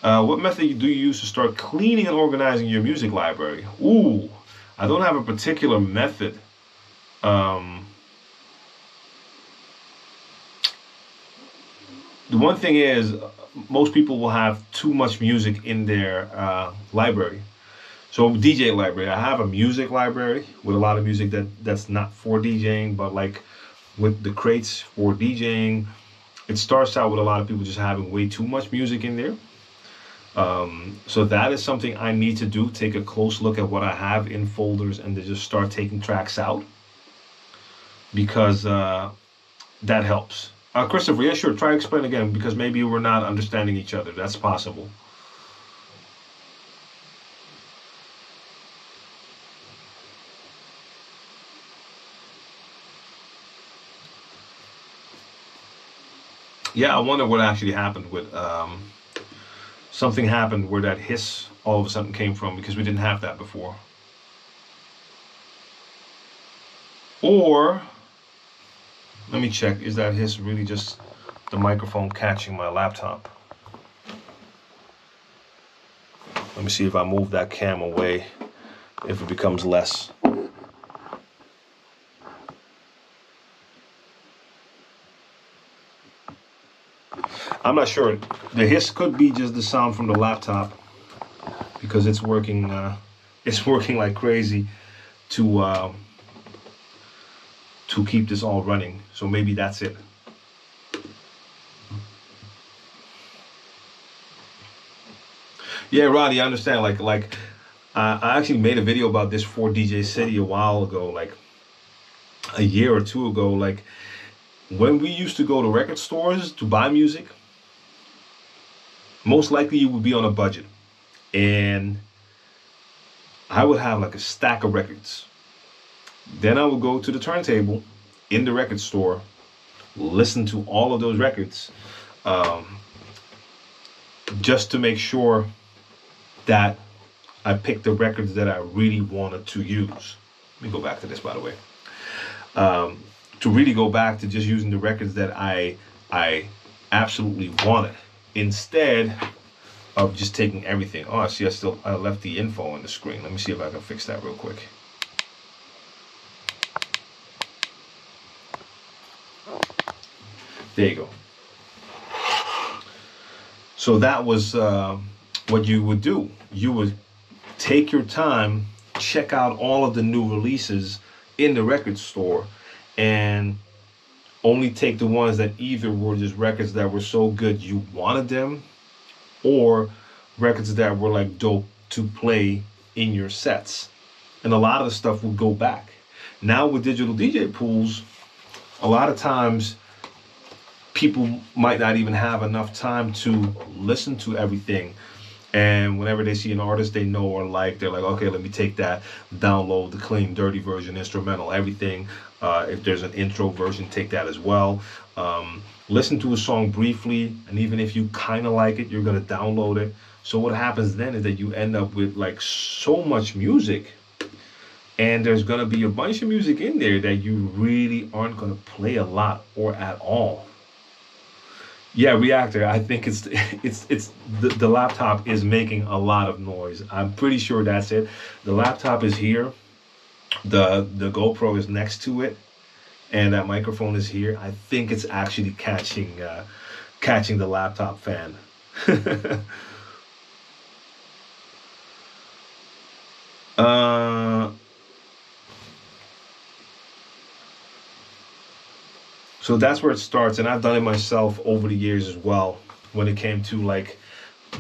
What method do you use to start cleaning and organizing your music library? Ooh, I don't have a particular method. The one thing is, most people will have too much music in their library. So DJ library, I have a music library with a lot of music that's not for DJing, but like with the crates for DJing, it starts out with a lot of people just having way too much music in there. So that is something I need to do, take a close look at what I have in folders and to just start taking tracks out, because that helps. Christopher, yeah, sure, try to explain again, because maybe we're not understanding each other. That's possible. Yeah, I wonder what actually happened with something happened where that hiss all of a sudden came from, because we didn't have that before. Or let me check, is that hiss really just the microphone catching my laptop? Let me see if I move that cam away, if it becomes less. I'm not sure. The hiss could be just the sound from the laptop, because it's working like crazy to keep this all running. So maybe that's it. Yeah, Roddy, I understand. Like I actually made a video about this for DJ City a while ago, like a year or two ago. Like, when we used to go to record stores to buy music, most likely you would be on a budget. And I would have like a stack of records. Then I would go to the turntable in the record store, listen to all of those records, just to make sure that I picked the records that I really wanted to use. Let me go back to this, by the way. To really go back to just using the records that I absolutely wanted, instead of just taking everything. Oh, I see, I left the info on the screen. Let me see if I can fix that real quick. There you go. So that was what you would do. You would take your time, check out all of the new releases in the record store, and only take the ones that either were just records that were so good you wanted them, or records that were like dope to play in your sets. And a lot of the stuff would go back. Now with digital DJ pools, a lot of times people might not even have enough time to listen to everything. And whenever they see an artist they know or like, they're like, okay, let me take that, download the clean, dirty version, instrumental, everything. If there's an intro version, take that as well. Listen to a song briefly, and even if you kind of like it, you're going to download it. So what happens then is that you end up with like so much music, and there's going to be a bunch of music in there that you really aren't going to play a lot or at all. Yeah, Reactor, I think it's the laptop is making a lot of noise. I'm pretty sure that's it. The laptop is here. The GoPro is next to it, and that microphone is here. I think it's actually catching the laptop fan. So that's where it starts, and I've done it myself over the years as well. When it came to like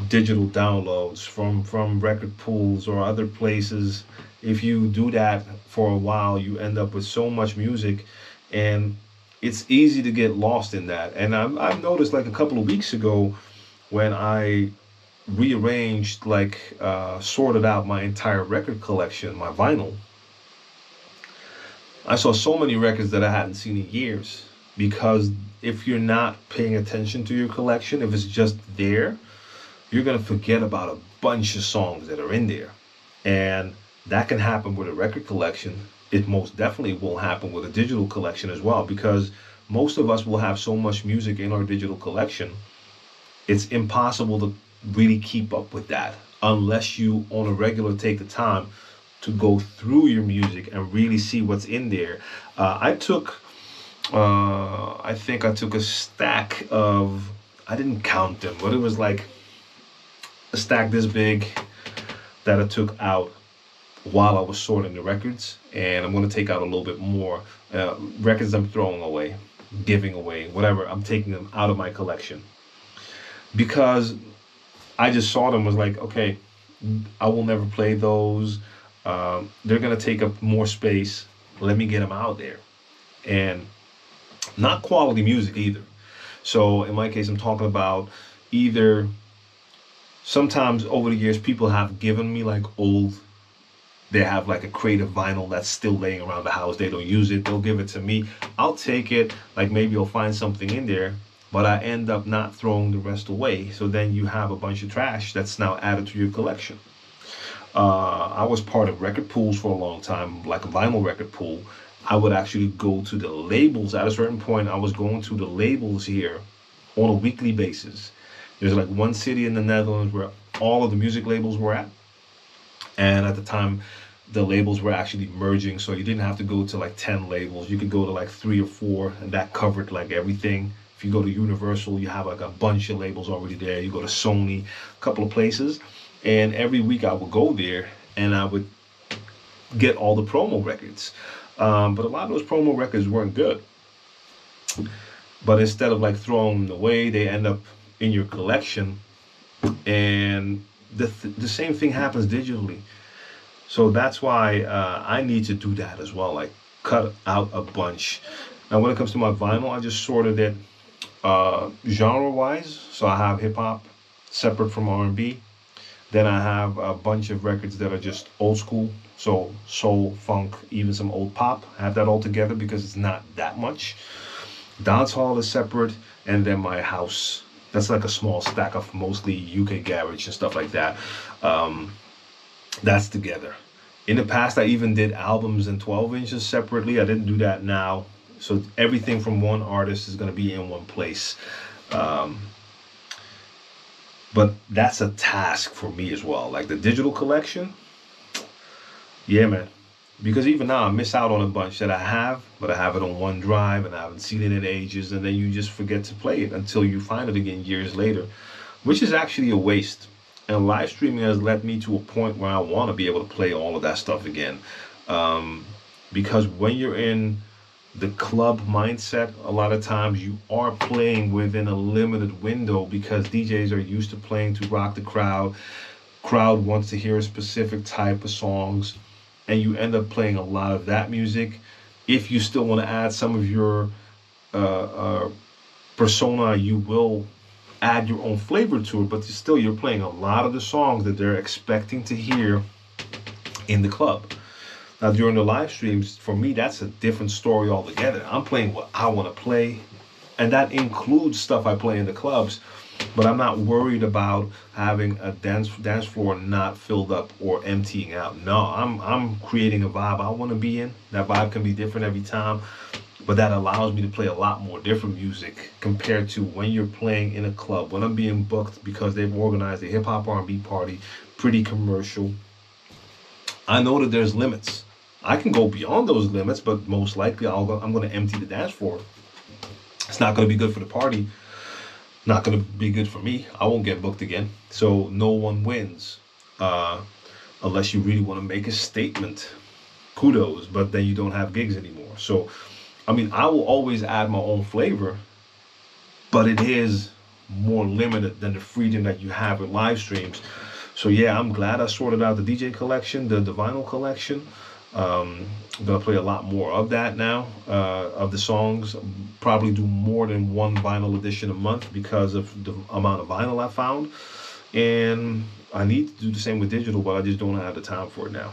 digital downloads from record pools or other places, if you do that for a while, you end up with so much music, and it's easy to get lost in that. And I've noticed like a couple of weeks ago when I rearranged, like sorted out my entire record collection, my vinyl, I saw so many records that I hadn't seen in years. Because if you're not paying attention to your collection, if it's just there, you're going to forget about a bunch of songs that are in there. And that can happen with a record collection. It most definitely will happen with a digital collection as well, because most of us will have so much music in our digital collection. It's impossible to really keep up with that unless you on a regular take the time to go through your music and really see what's in there. I think I took a stack of, I didn't count them, but it was like a stack this big that I took out while I was sorting the records. And I'm going to take out a little bit more records I'm throwing away, giving away, whatever. I'm taking them out of my collection because I just saw them, was like, okay, I will never play those. They're going to take up more space. Let me get them out there. And not quality music either. So in my case, I'm talking about either, sometimes over the years, people have given me like old, they have like a crate of vinyl that's still laying around the house. They don't use it. They'll give it to me. I'll take it. Like maybe you'll find something in there, but I end up not throwing the rest away. So then you have a bunch of trash that's now added to your collection. I was part of record pools for a long time, like a vinyl record pool. I would actually go to the labels. At a certain point, I was going to the labels here on a weekly basis. There's like one city in the Netherlands where all of the music labels were at. And at the time, the labels were actually merging. So you didn't have to go to like 10 labels. You could go to like 3 or 4, and that covered like everything. If you go to Universal, you have like a bunch of labels already there. You go to Sony, a couple of places. And every week I would go there and I would get all the promo records. But a lot of those promo records weren't good. But instead of like throwing them away, they end up in your collection. And the same thing happens digitally. So that's why I need to do that as well. Like cut out a bunch Now, when it comes to my vinyl, I just sorted it genre-wise. So I have hip-hop separate from R&B. Then I have a bunch of records that are just old school. So soul, funk, even some old pop. I have that all together because it's not that much. Dancehall is separate. And then my house. That's like a small stack of mostly UK garage and stuff like that. That's together. In the past, I even did albums and 12 inches separately. I didn't do that now. So everything from one artist is going to be in one place. But that's a task for me as well. Like the digital collection. Yeah, man. Because even now I miss out on a bunch that I have, but I have it on OneDrive and I haven't seen it in ages. And then you just forget to play it until you find it again years later, which is actually a waste. And live streaming has led me to a point where I want to be able to play all of that stuff again. Because when you're in the club mindset, a lot of times you are playing within a limited window because DJs are used to playing to rock the crowd. Crowd wants to hear a specific type of songs, and you end up playing a lot of that music. If you still want to add some of your persona, you will add your own flavor to it, but still you're playing a lot of the songs that they're expecting to hear in the club. Now during the live streams, for me, that's a different story altogether. I'm playing what I want to play, and that includes stuff I play in the clubs, but I'm not worried about having a dance floor not filled up or emptying out. No, I'm creating a vibe I want to be in. That vibe can be different every time, but that allows me to play a lot more different music compared to when you're playing in a club. When I'm being booked because they've organized a hip-hop R&B party, pretty commercial, I know that there's limits. I can go beyond those limits, but most likely I'm going to empty the dance floor. It's not going to be good for the party. Not going to be good for me. I won't get booked again. So no one wins unless you really want to make a statement. Kudos, but then you don't have gigs anymore. So, I mean, I will always add my own flavor, but it is more limited than the freedom that you have with live streams. So yeah, I'm glad I sorted out the DJ collection, the vinyl collection. I'm gonna play a lot more of that now, of the songs. Probably do more than one vinyl edition a month because of the amount of vinyl I found. And I need to do the same with digital, but I just don't have the time for it now.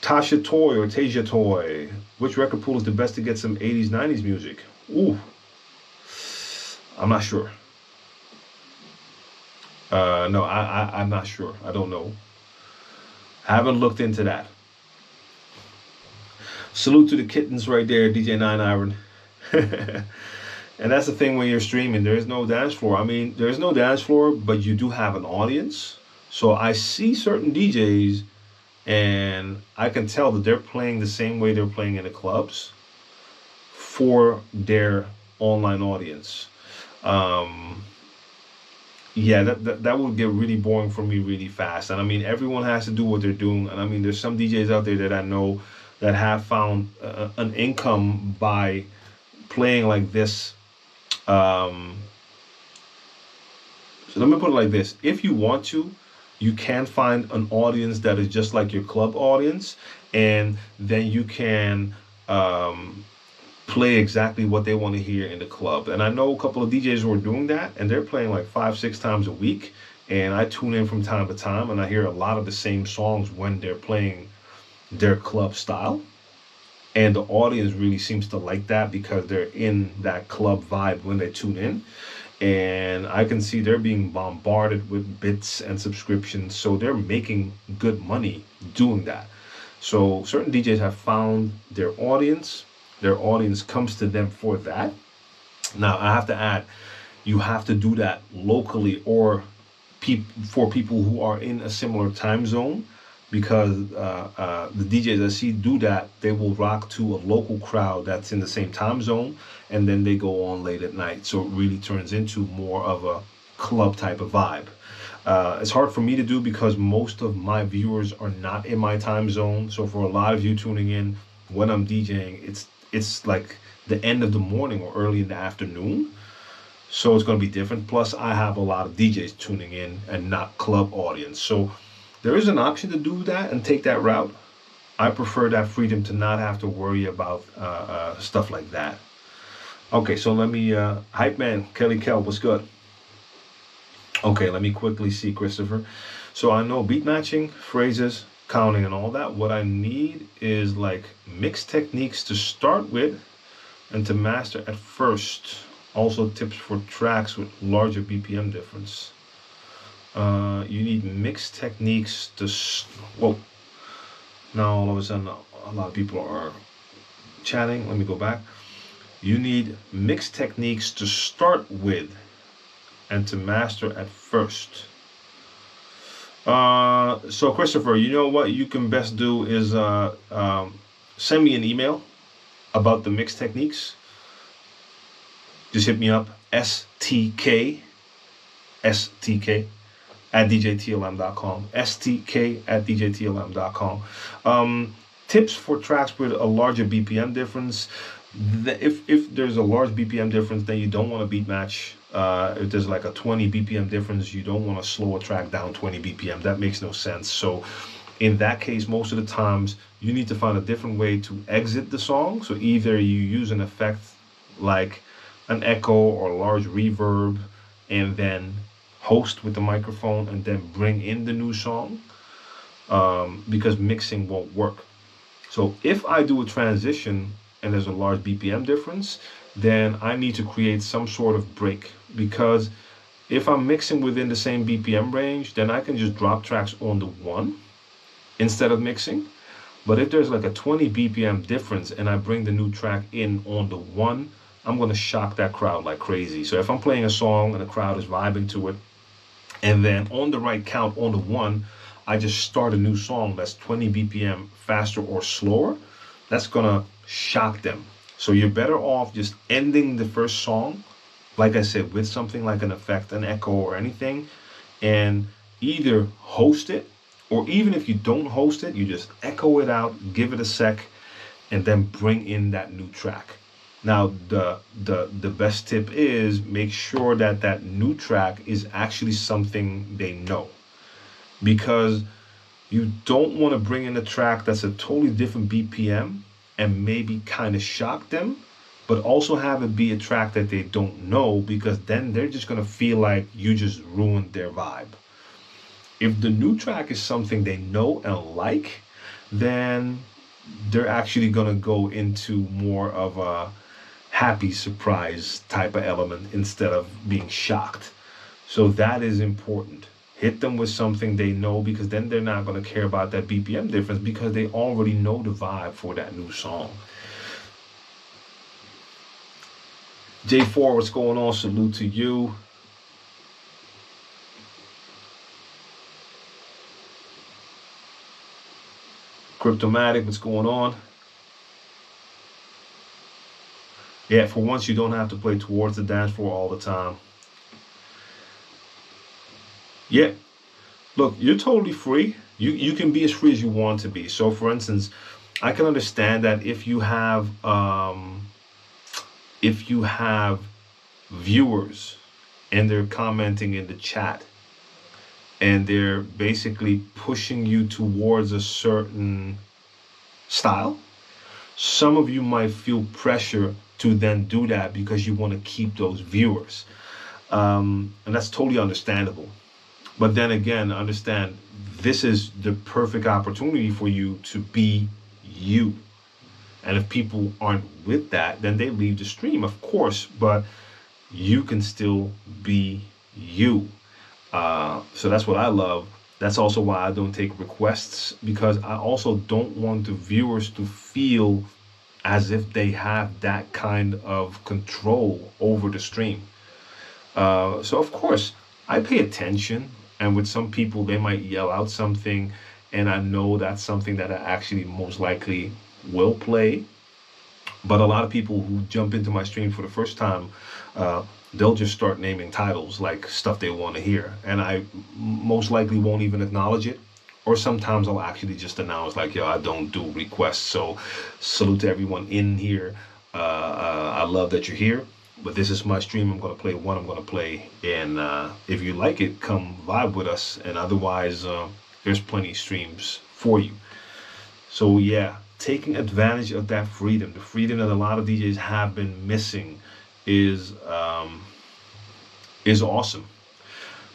Tasha Toy or Tasia Toy, which record pool is the best to get some 80s, 90s music? Ooh, I'm not sure. No, I'm not sure. I don't know. Haven't looked into that. Salute to the kittens right there, DJ 9 Iron. And that's the thing when you're streaming, there is no dance floor. I mean, there is no dance floor, but you do have an audience. So I see certain DJs and I can tell that they're playing the same way they're playing in the clubs for their online audience. Yeah, that would get really boring for me really fast. And I mean, everyone has to do what they're doing. And I mean, there's some DJs out there that I know that have found an income by playing like this. So let me put it like this. If you want to, you can find an audience that is just like your club audience. And then you can play exactly what they want to hear in the club. And I know a couple of DJs who are doing that, and they're playing like 5-6 times a week. And I tune in from time to time, and I hear a lot of the same songs when they're playing their club style. And the audience really seems to like that because they're in that club vibe when they tune in. And I can see they're being bombarded with bits and subscriptions, so they're making good money doing that. So certain DJs have found their audience. Their audience comes to them for that. Now, I have to add, you have to do that locally or for people who are in a similar time zone, because the DJs I see do that, they will rock to a local crowd that's in the same time zone, and then they go on late at night. So it really turns into more of a club type of vibe. It's hard for me to do because most of my viewers are not in my time zone. So for a lot of you tuning in when I'm DJing, it's like the end of the morning or early in the afternoon. So it's going to be different. Plus, I have a lot of DJs tuning in and not club audience. So there is an option to do that and take that route. I prefer that freedom to not have to worry about stuff like that. Okay, so let me, Hype Man, Kelly Kel, what's good? Okay, let me quickly see, Christopher. So I know beat matching, phrases, counting, and all that. What I need is like mix techniques to start with and to master at first. Also tips for tracks with larger BPM difference. You need mixed techniques to, whoa. Now all of a sudden a lot of people are chatting. Let me go back. You need mixed techniques to start with and to master at first. So Christopher, you know what you can best do is send me an email about the mixed techniques. Just hit me up, STK at DJTLM.com. STK at DJTLM.com. Tips for tracks with a larger BPM difference. If there's a large BPM difference, then you don't want to beat match. If there's like a 20 BPM difference, you don't want to slow a track down 20 BPM. That makes no sense. So in that case, most of the times, you need to find a different way to exit the song. So either you use an effect like an echo or a large reverb and then host with the microphone and then bring in the new song, because mixing won't work. So if I do a transition and there's a large BPM difference, then I need to create some sort of break, because if I'm mixing within the same BPM range, then I can just drop tracks on the 1 instead of mixing. But if there's like a 20 BPM difference and I bring the new track in on the 1, I'm going to shock that crowd like crazy. So if I'm playing a song and the crowd is vibing to it, and then on the right count on the 1, I just start a new song that's 20 BPM faster or slower, that's going to shock them. So you're better off just ending the first song, like I said, with something like an effect, an echo or anything, and either host it, or even if you don't host it, you just echo it out, give it a sec, and then bring in that new track. Now, the best tip is make sure that that new track is actually something they know, because you don't want to bring in a track that's a totally different BPM and maybe kind of shock them, but also have it be a track that they don't know, because then they're just going to feel like you just ruined their vibe. If the new track is something they know and like, then they're actually going to go into more of a happy surprise type of element instead of being shocked. So that is important. Hit them with something they know, because then they're not going to care about that BPM difference, because they already know the vibe for that new song. J4, what's going on? Salute to you. Cryptomatic, what's going on? Yeah, for once you don't have to play towards the dance floor all the time. Yeah, look, you're totally free. You can be as free as you want to be. So for instance, I can understand that if you have viewers and they're commenting in the chat and they're basically pushing you towards a certain style, some of you might feel pressure to then do that because you want to keep those viewers. And that's totally understandable. But then again, understand this is the perfect opportunity for you to be you. And if people aren't with that, then they leave the stream, of course, but you can still be you. So that's what I love. That's also why I don't take requests, because I also don't want the viewers to feel as if they have that kind of control over the stream. So of course, I pay attention, and with some people, they might yell out something, and I know that's something that I actually most likely will play. But a lot of people who jump into my stream for the first time, they'll just start naming titles, like stuff they want to hear, and I most likely won't even acknowledge it. Or sometimes I'll actually just announce like, yo, I don't do requests. So salute to everyone in here. I love that you're here, but this is my stream. I'm going to play what I'm going to play. And if you like it, come vibe with us. And otherwise, there's plenty of streams for you. So yeah, taking advantage of that freedom, the freedom that a lot of DJs have been missing, is awesome.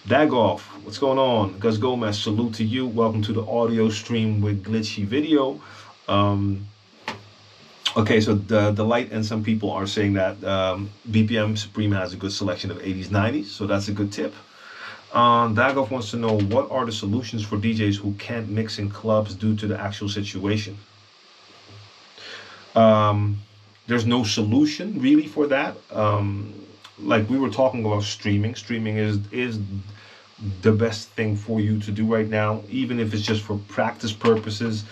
Dagoff, what's going on? Gus Gomez, salute to you. Welcome to the audio stream with glitchy video. Okay, so the light and some people are saying that BPM Supreme has a good selection of 80s, 90s, so that's a good tip. Dagoff wants to know, what are the solutions for DJs who can't mix in clubs due to the actual situation? There's no solution really for that. Like we were talking about streaming. Streaming is the best thing for you to do right now, even if it's just for practice purposes.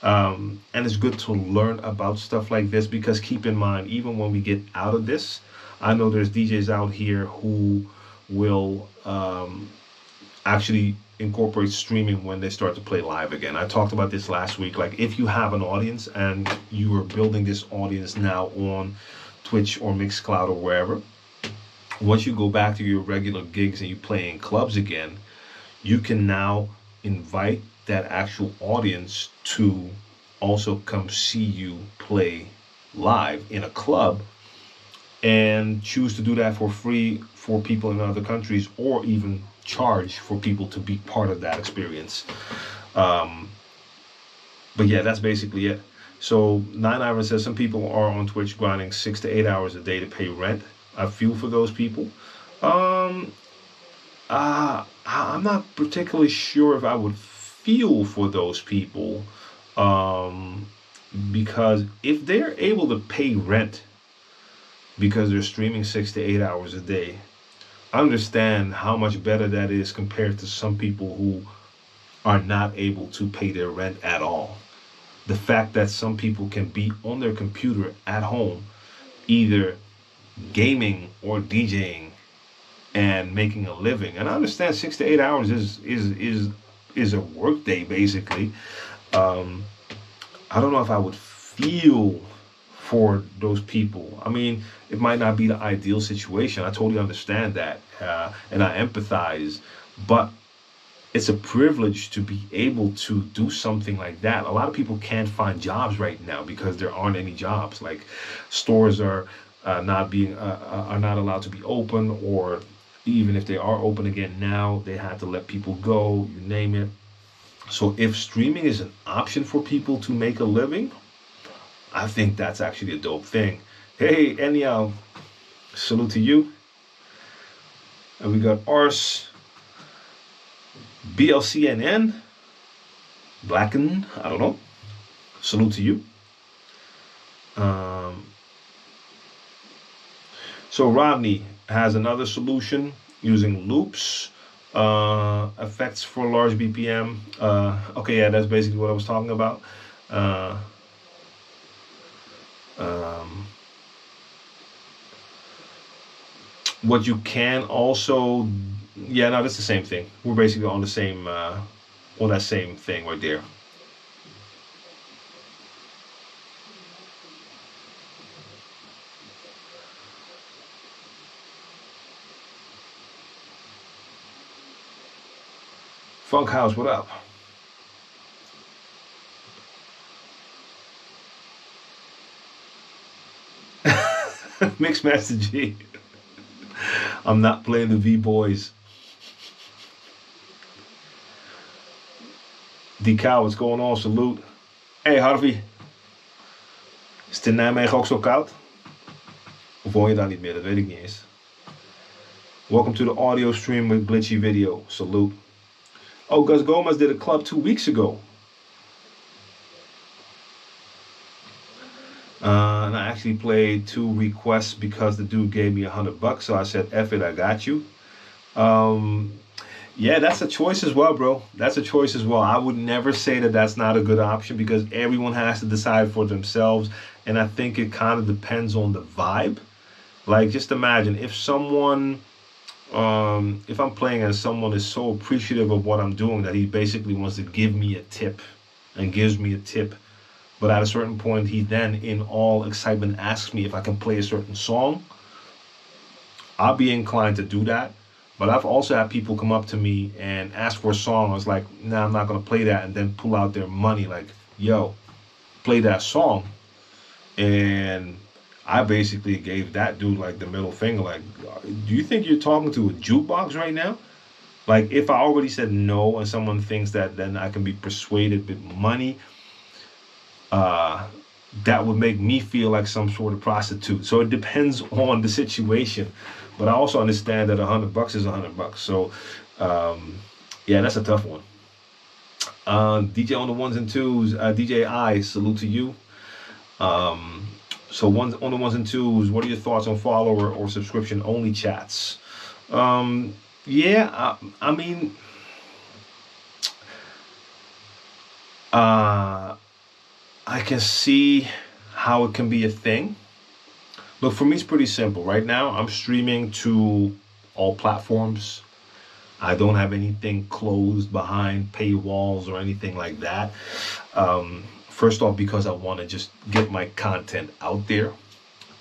And it's good to learn about stuff like this, because keep in mind, even when we get out of this, I know there's DJs out here who will actually incorporate streaming when they start to play live again. I talked about this last week. Like, if you have an audience and you are building this audience now on Twitch or Mixcloud or wherever, once you go back to your regular gigs and you play in clubs again, you can now invite that actual audience to also come see you play live in a club, and choose to do that for free for people in other countries, or even charge for people to be part of that experience. But yeah, that's basically it. So 9 Ivan says some people are on Twitch grinding 6 to 8 hours a day to pay rent. I feel for those people. I'm not particularly sure if I would feel for those people, because if they're able to pay rent because they're streaming 6 to 8 hours a day, I understand how much better that is compared to some people who are not able to pay their rent at all. The fact that some people can be on their computer at home, either gaming or DJing and making a living. And I understand 6 to 8 hours is a work day basically. I don't know if I would feel for those people. I mean, it might not be the ideal situation. I totally understand that, and I empathize, but it's a privilege to be able to do something like that. A lot of people can't find jobs right now because there aren't any jobs. Like, stores are not allowed to be open, or even if they are open again now, they have to let people go, you name it. So if streaming is an option for people to make a living, I think that's actually a dope thing. Hey, anyhow, salute to you. And we got Ars, BLCNN, Blacken, I don't know. Salute to you. So Rodney has another solution using loops, effects for large BPM. Okay, yeah, that's basically what I was talking about. What you can also, yeah, no, that's the same thing. We're basically on the same, on that same thing right there. Funk House, what up? Mixmaster G. I'm not playing the V-Boys. Decal, what's going on? Salute. Hey Harvey. Is het in Nijmegen ook zo koud? Of woon je daar niet meer? Dat weet ik niet eens. Welcome to the audio stream with glitchy video. Salute. Oh, Gus Gomez did a club 2 weeks ago. And I actually played 2 requests because the dude gave me $100. So I said, F it, I got you. Yeah, that's a choice as well, bro. That's a choice as well. I would never say that that's not a good option, because everyone has to decide for themselves. And I think it kind of depends on the vibe. Like, just imagine if someone, if I'm playing and someone is so appreciative of what I'm doing that he basically wants to give me a tip and gives me a tip. But at a certain point, he then, in all excitement, asks me if I can play a certain song. I'll be inclined to do that. But I've also had people come up to me and ask for a song. I was like, nah, I'm not going to play that. And then pull out their money like, yo, play that song, and I basically gave that dude like the middle finger, like, do you think you're talking to a jukebox right now? Like, if I already said no and someone thinks that then I can be persuaded with money, that would make me feel like some sort of prostitute. So it depends on the situation. But I also understand that $100 is $100. So yeah, that's a tough one. DJ on the ones and twos, DJ I, salute to you. So on the ones and twos, what are your thoughts on follower or subscription only chats? Yeah, I mean, I can see how it can be a thing. Look, for me, it's pretty simple. Right now, I'm streaming to all platforms. I don't have anything closed behind paywalls or anything like that. First off, because I want to just get my content out there,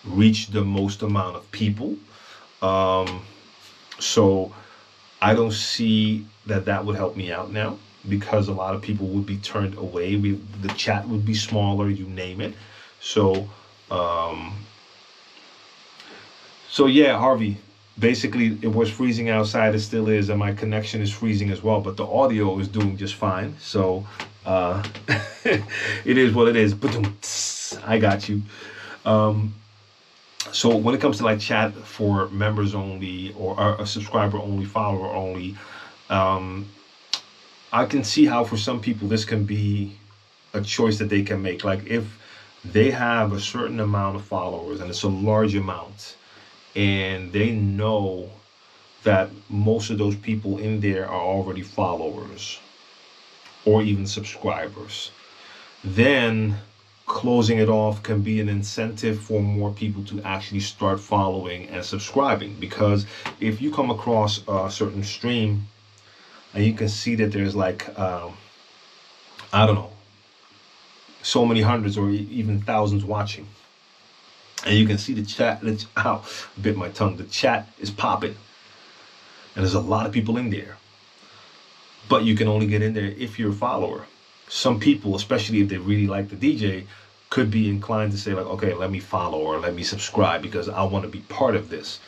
reach the most amount of people. So I don't see that would help me out now, because a lot of people would be turned away. The chat would be smaller, you name it. So yeah, Harvey, basically it was freezing outside, it still is, and my connection is freezing as well, but the audio is doing just fine. So it is what it is. I got you. So when it comes to like chat for members only, or a subscriber only, follower only, I can see how for some people this can be a choice that they can make. Like if they have a certain amount of followers and it's a large amount, and they know that most of those people in there are already followers or even subscribers, then closing it off can be an incentive for more people to actually start following and subscribing. Because if you come across a certain stream and you can see that there's like, I don't know, so many hundreds or even thousands watching, and you can see the chat, ow, bit my tongue, the chat is popping, and there's a lot of people in there, but you can only get in there if you're a follower. Some people, especially if they really like the DJ, could be inclined to say like, okay, let me follow or let me subscribe because I want to be part of this.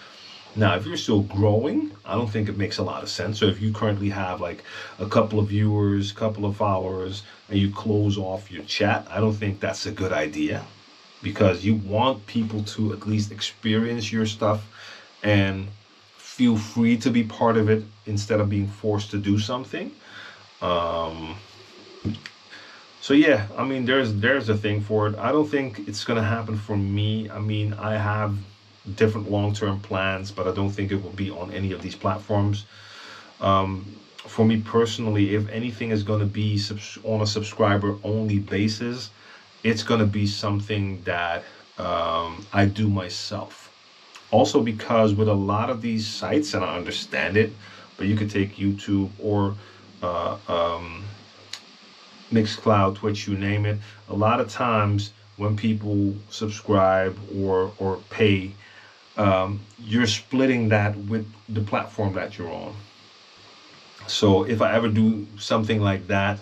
Now, if you're still growing, I don't think it makes a lot of sense. So if you currently have like a couple of viewers, couple of followers, and you close off your chat, I don't think that's a good idea, because you want people to at least experience your stuff and feel free to be part of it instead of being forced to do something. So yeah, I mean, there's a thing for it. I don't think it's gonna happen for me. I mean, I have different long-term plans, but I don't think it will be on any of these platforms. For me personally, if anything is going to be on a subscriber only basis, it's going to be something that I do myself. Also because with a lot of these sites, and I understand it, but you could take YouTube or Mixcloud, Twitch, you name it. A lot of times when people subscribe or pay, you're splitting that with the platform that you're on. So if I ever do something like that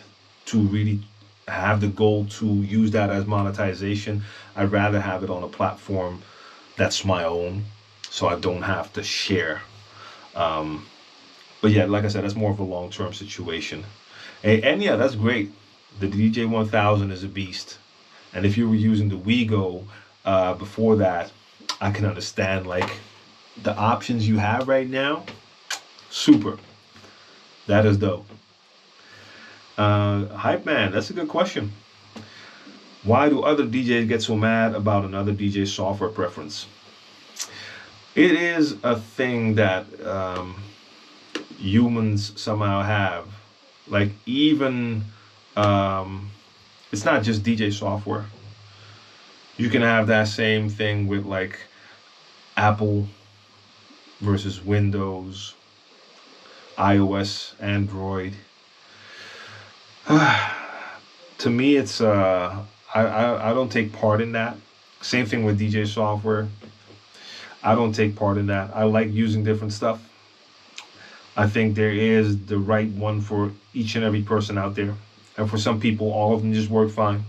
to really have the goal to use that as monetization, I'd rather have it on a platform that's my own, so I don't have to share. But yeah, like I said, that's more of a long-term situation. And yeah, that's great. The DJ 1000 is a beast. And if you were using the Wego before that, I can understand like the options you have right now. Super. That is dope. Hype man, that's a good question. Why do other DJs get so mad about another DJ's software preference? It is a thing that humans somehow have. Like even, it's not just DJ software. You can have that same thing with like Apple versus Windows, iOS, Android. To me, it's I don't take part in that. Same thing with DJ software. I don't take part in that. I like using different stuff. I think there is the right one for each and every person out there. And for some people, all of them just work fine.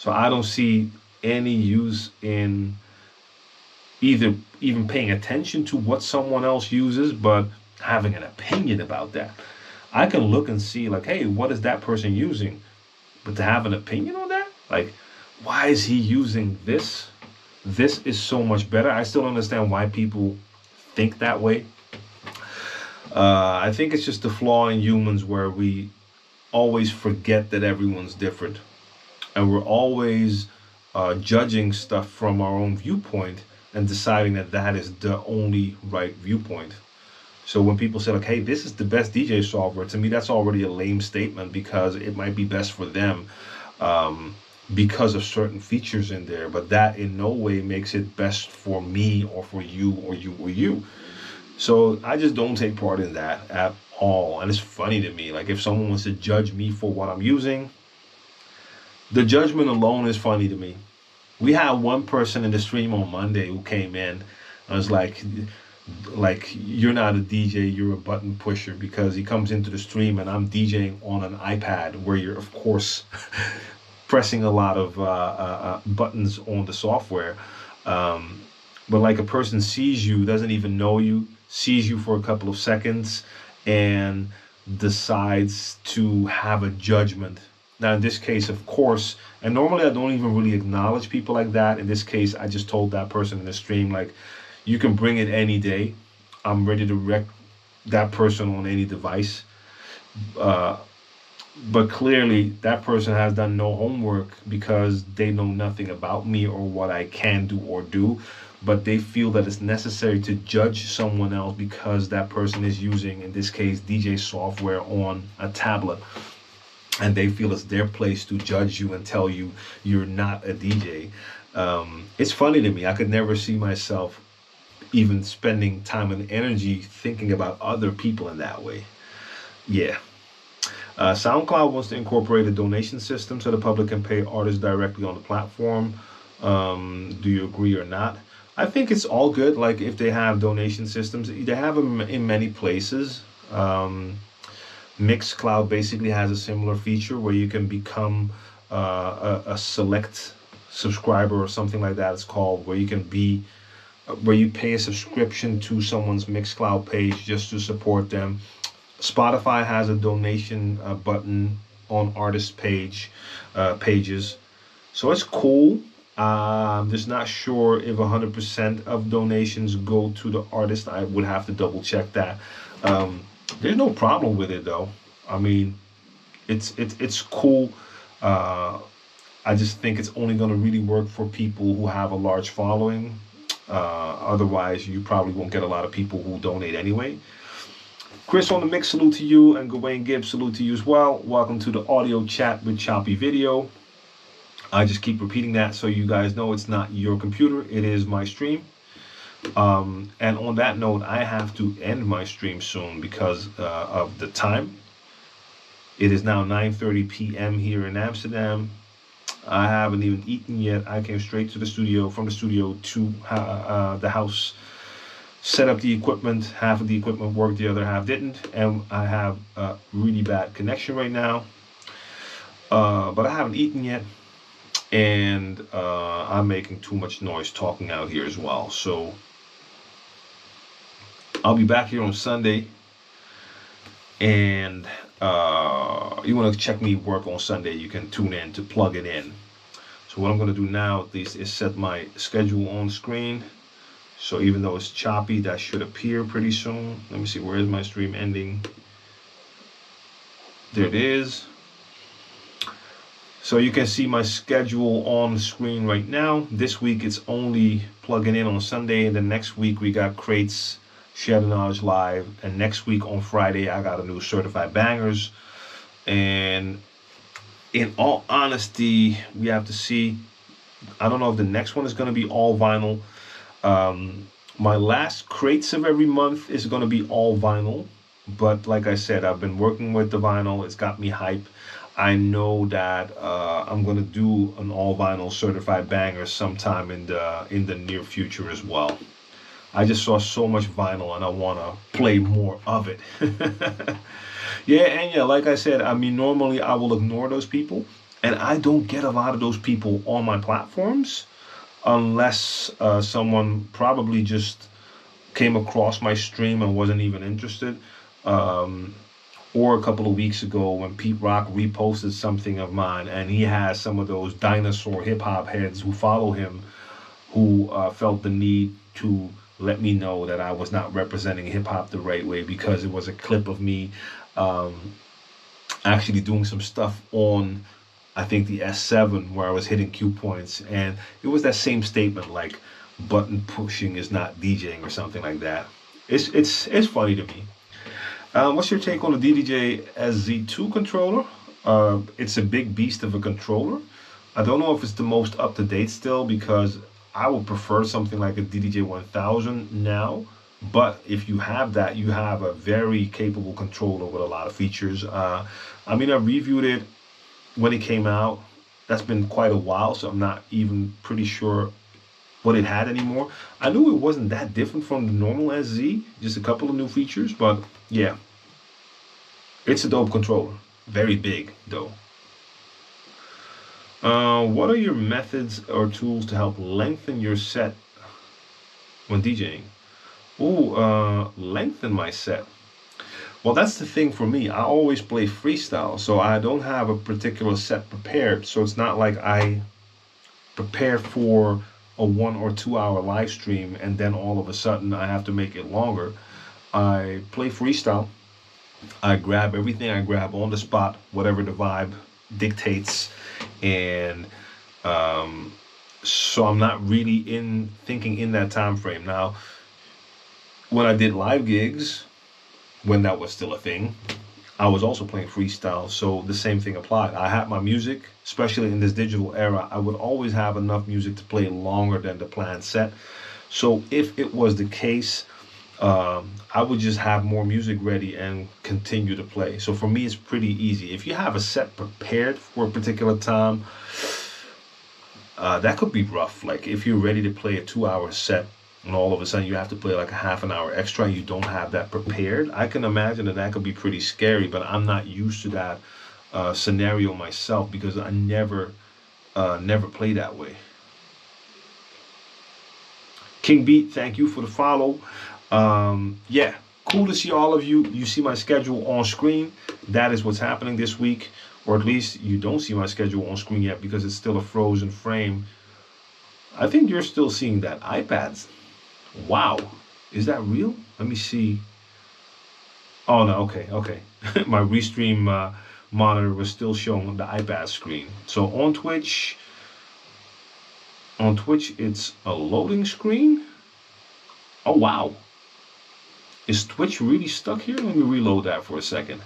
So I don't see any use in either even paying attention to what someone else uses, but having an opinion about that. I can look and see like, hey, what is that person using? But to have an opinion on that, like, why is he using this? This is so much better. I still don't understand why people think that way. I think it's just the flaw in humans where we always forget that everyone's different. And we're always judging stuff from our own viewpoint and deciding that that is the only right viewpoint. So when people say like, hey, this is the best DJ software, to me, that's already a lame statement, because it might be best for them because of certain features in there. But that in no way makes it best for me or for you or you or you. So I just don't take part in that at all. And it's funny to me, like if someone wants to judge me for what I'm using, the judgment alone is funny to me. We had one person in the stream on Monday who came in. I was like, you're not a DJ, you're a button pusher, because he comes into the stream and I'm DJing on an iPad where you're of course pressing a lot of buttons on the software. But like a person sees you, doesn't even know you, sees you for a couple of seconds and decides to have a judgment. Now in this case, of course, and normally I don't even really acknowledge people like that. In this case, I just told that person in the stream, like, you can bring it any day. I'm ready to wreck that person on any device. But clearly that person has done no homework, because they know nothing about me or what I can do or do. But they feel that it's necessary to judge someone else because that person is using, in this case, DJ software on a tablet. And they feel it's their place to judge you and tell you you're not a DJ. It's funny to me. I could never see myself even spending time and energy thinking about other people in that way. Yeah. SoundCloud wants to incorporate a donation system so the public can pay artists directly on the platform. Do you agree or not? I think it's all good. Like if they have donation systems, they have them in many places. Mixcloud basically has a similar feature where you can become a select subscriber or something like that. It's called, where you can be, where you pay a subscription to someone's Mixcloud page just to support them. Spotify has a donation button on artist pages, so it's cool. I'm just not sure if 100% of donations go to the artist. I would have to double check that. There's no problem with it though. I mean, it's cool. I just think it's only going to really work for people who have a large following. Otherwise, you probably won't get a lot of people who donate anyway. Chris on the mix, salute to you, and Gawain Gibbs, salute to you as well. Welcome to the audio chat with Choppy Video. I just keep repeating that so you guys know it's not your computer, it is my stream. And on that note, I have to end my stream soon because of the time. It is now 9:30 p.m. here in Amsterdam. I haven't even eaten yet. I came straight to the studio, from the studio to the house, set up the equipment. Half of the equipment worked, the other half didn't, and I have a really bad connection right now. But I haven't eaten yet, and I'm making too much noise talking out here as well. So I'll be back here on Sunday, and you want to check me work on Sunday, you can tune in to plug it in. So what I'm going to do now at least is set my schedule on screen. So even though it's choppy, that should appear pretty soon. Let me see, where is my stream ending? There it is. So you can see my schedule on screen right now. This week it's only plugging in on Sunday, and then next week we got Crates, Share the Knowledge Live, and next week on Friday I got a new Certified Bangers. And in all honesty, we have to see. I don't know if the next one is going to be all vinyl. My last Crates of every month is going to be all vinyl, but like I said, I've been working with the vinyl. It's got me hype. I know that I'm going to do an all vinyl Certified Banger sometime in the near future as well. I just saw so much vinyl and I want to play more of it. Yeah, and yeah, like I said, I mean, normally I will ignore those people And I don't get a lot of those people on my platforms unless someone probably just came across my stream and wasn't even interested. Or a couple of weeks ago when Pete Rock reposted something of mine, and he has some of those dinosaur hip-hop heads who follow him who felt the need to let me know that I was not representing hip-hop the right way, because it was a clip of me actually doing some stuff on, I think, the S7 where I was hitting cue points, and it was that same statement like button pushing is not DJing or something like that. It's funny to me. What's your take on the DJ SZ2 controller? It's a big beast of a controller. I don't know if it's the most up-to-date still, because I would prefer something like a DDJ 1000 now. But if you have that, you have a very capable controller with a lot of features. I mean, I reviewed it when it came out. That's been quite a while, so I'm not even pretty sure what it had anymore. I knew it wasn't that different from the normal SZ, just a couple of new features, but yeah, it's a dope controller. Very big though. What are your methods or tools to help lengthen your set when DJing? Lengthen my set. Well, that's the thing for me. I always play freestyle, so I don't have a particular set prepared. So it's not like I prepare for a 1 or 2 hour live stream and then all of a sudden I have to make it longer. I play freestyle. I grab everything I grab on the spot, whatever the vibe dictates, and so I'm not really thinking in that time frame. Now, when I did live gigs, when that was still a thing, I was also playing freestyle, so the same thing applied. I had my music, especially in this digital era. I would always have enough music to play longer than the planned set. So if it was the case, I would just have more music ready and continue to play. So for me, it's pretty easy. If you have a set prepared for a particular time, that could be rough. Like if you're ready to play a 2 hour set and all of a sudden you have to play like a half an hour extra and you don't have that prepared, I can imagine that could be pretty scary. But I'm not used to that scenario myself, because I never play that way. King Beat, thank you for the follow. Yeah, cool to see all of you. You see my schedule on screen. That is what's happening this week, or at least you don't see my schedule on screen yet because it's still a frozen frame. I think you're still seeing that. iPads. Wow, is that real? Let me see. Oh no, okay. My restream monitor was still showing the iPad screen. So on Twitch, it's a loading screen. Oh wow. Is Twitch really stuck here? Let me reload that for a second.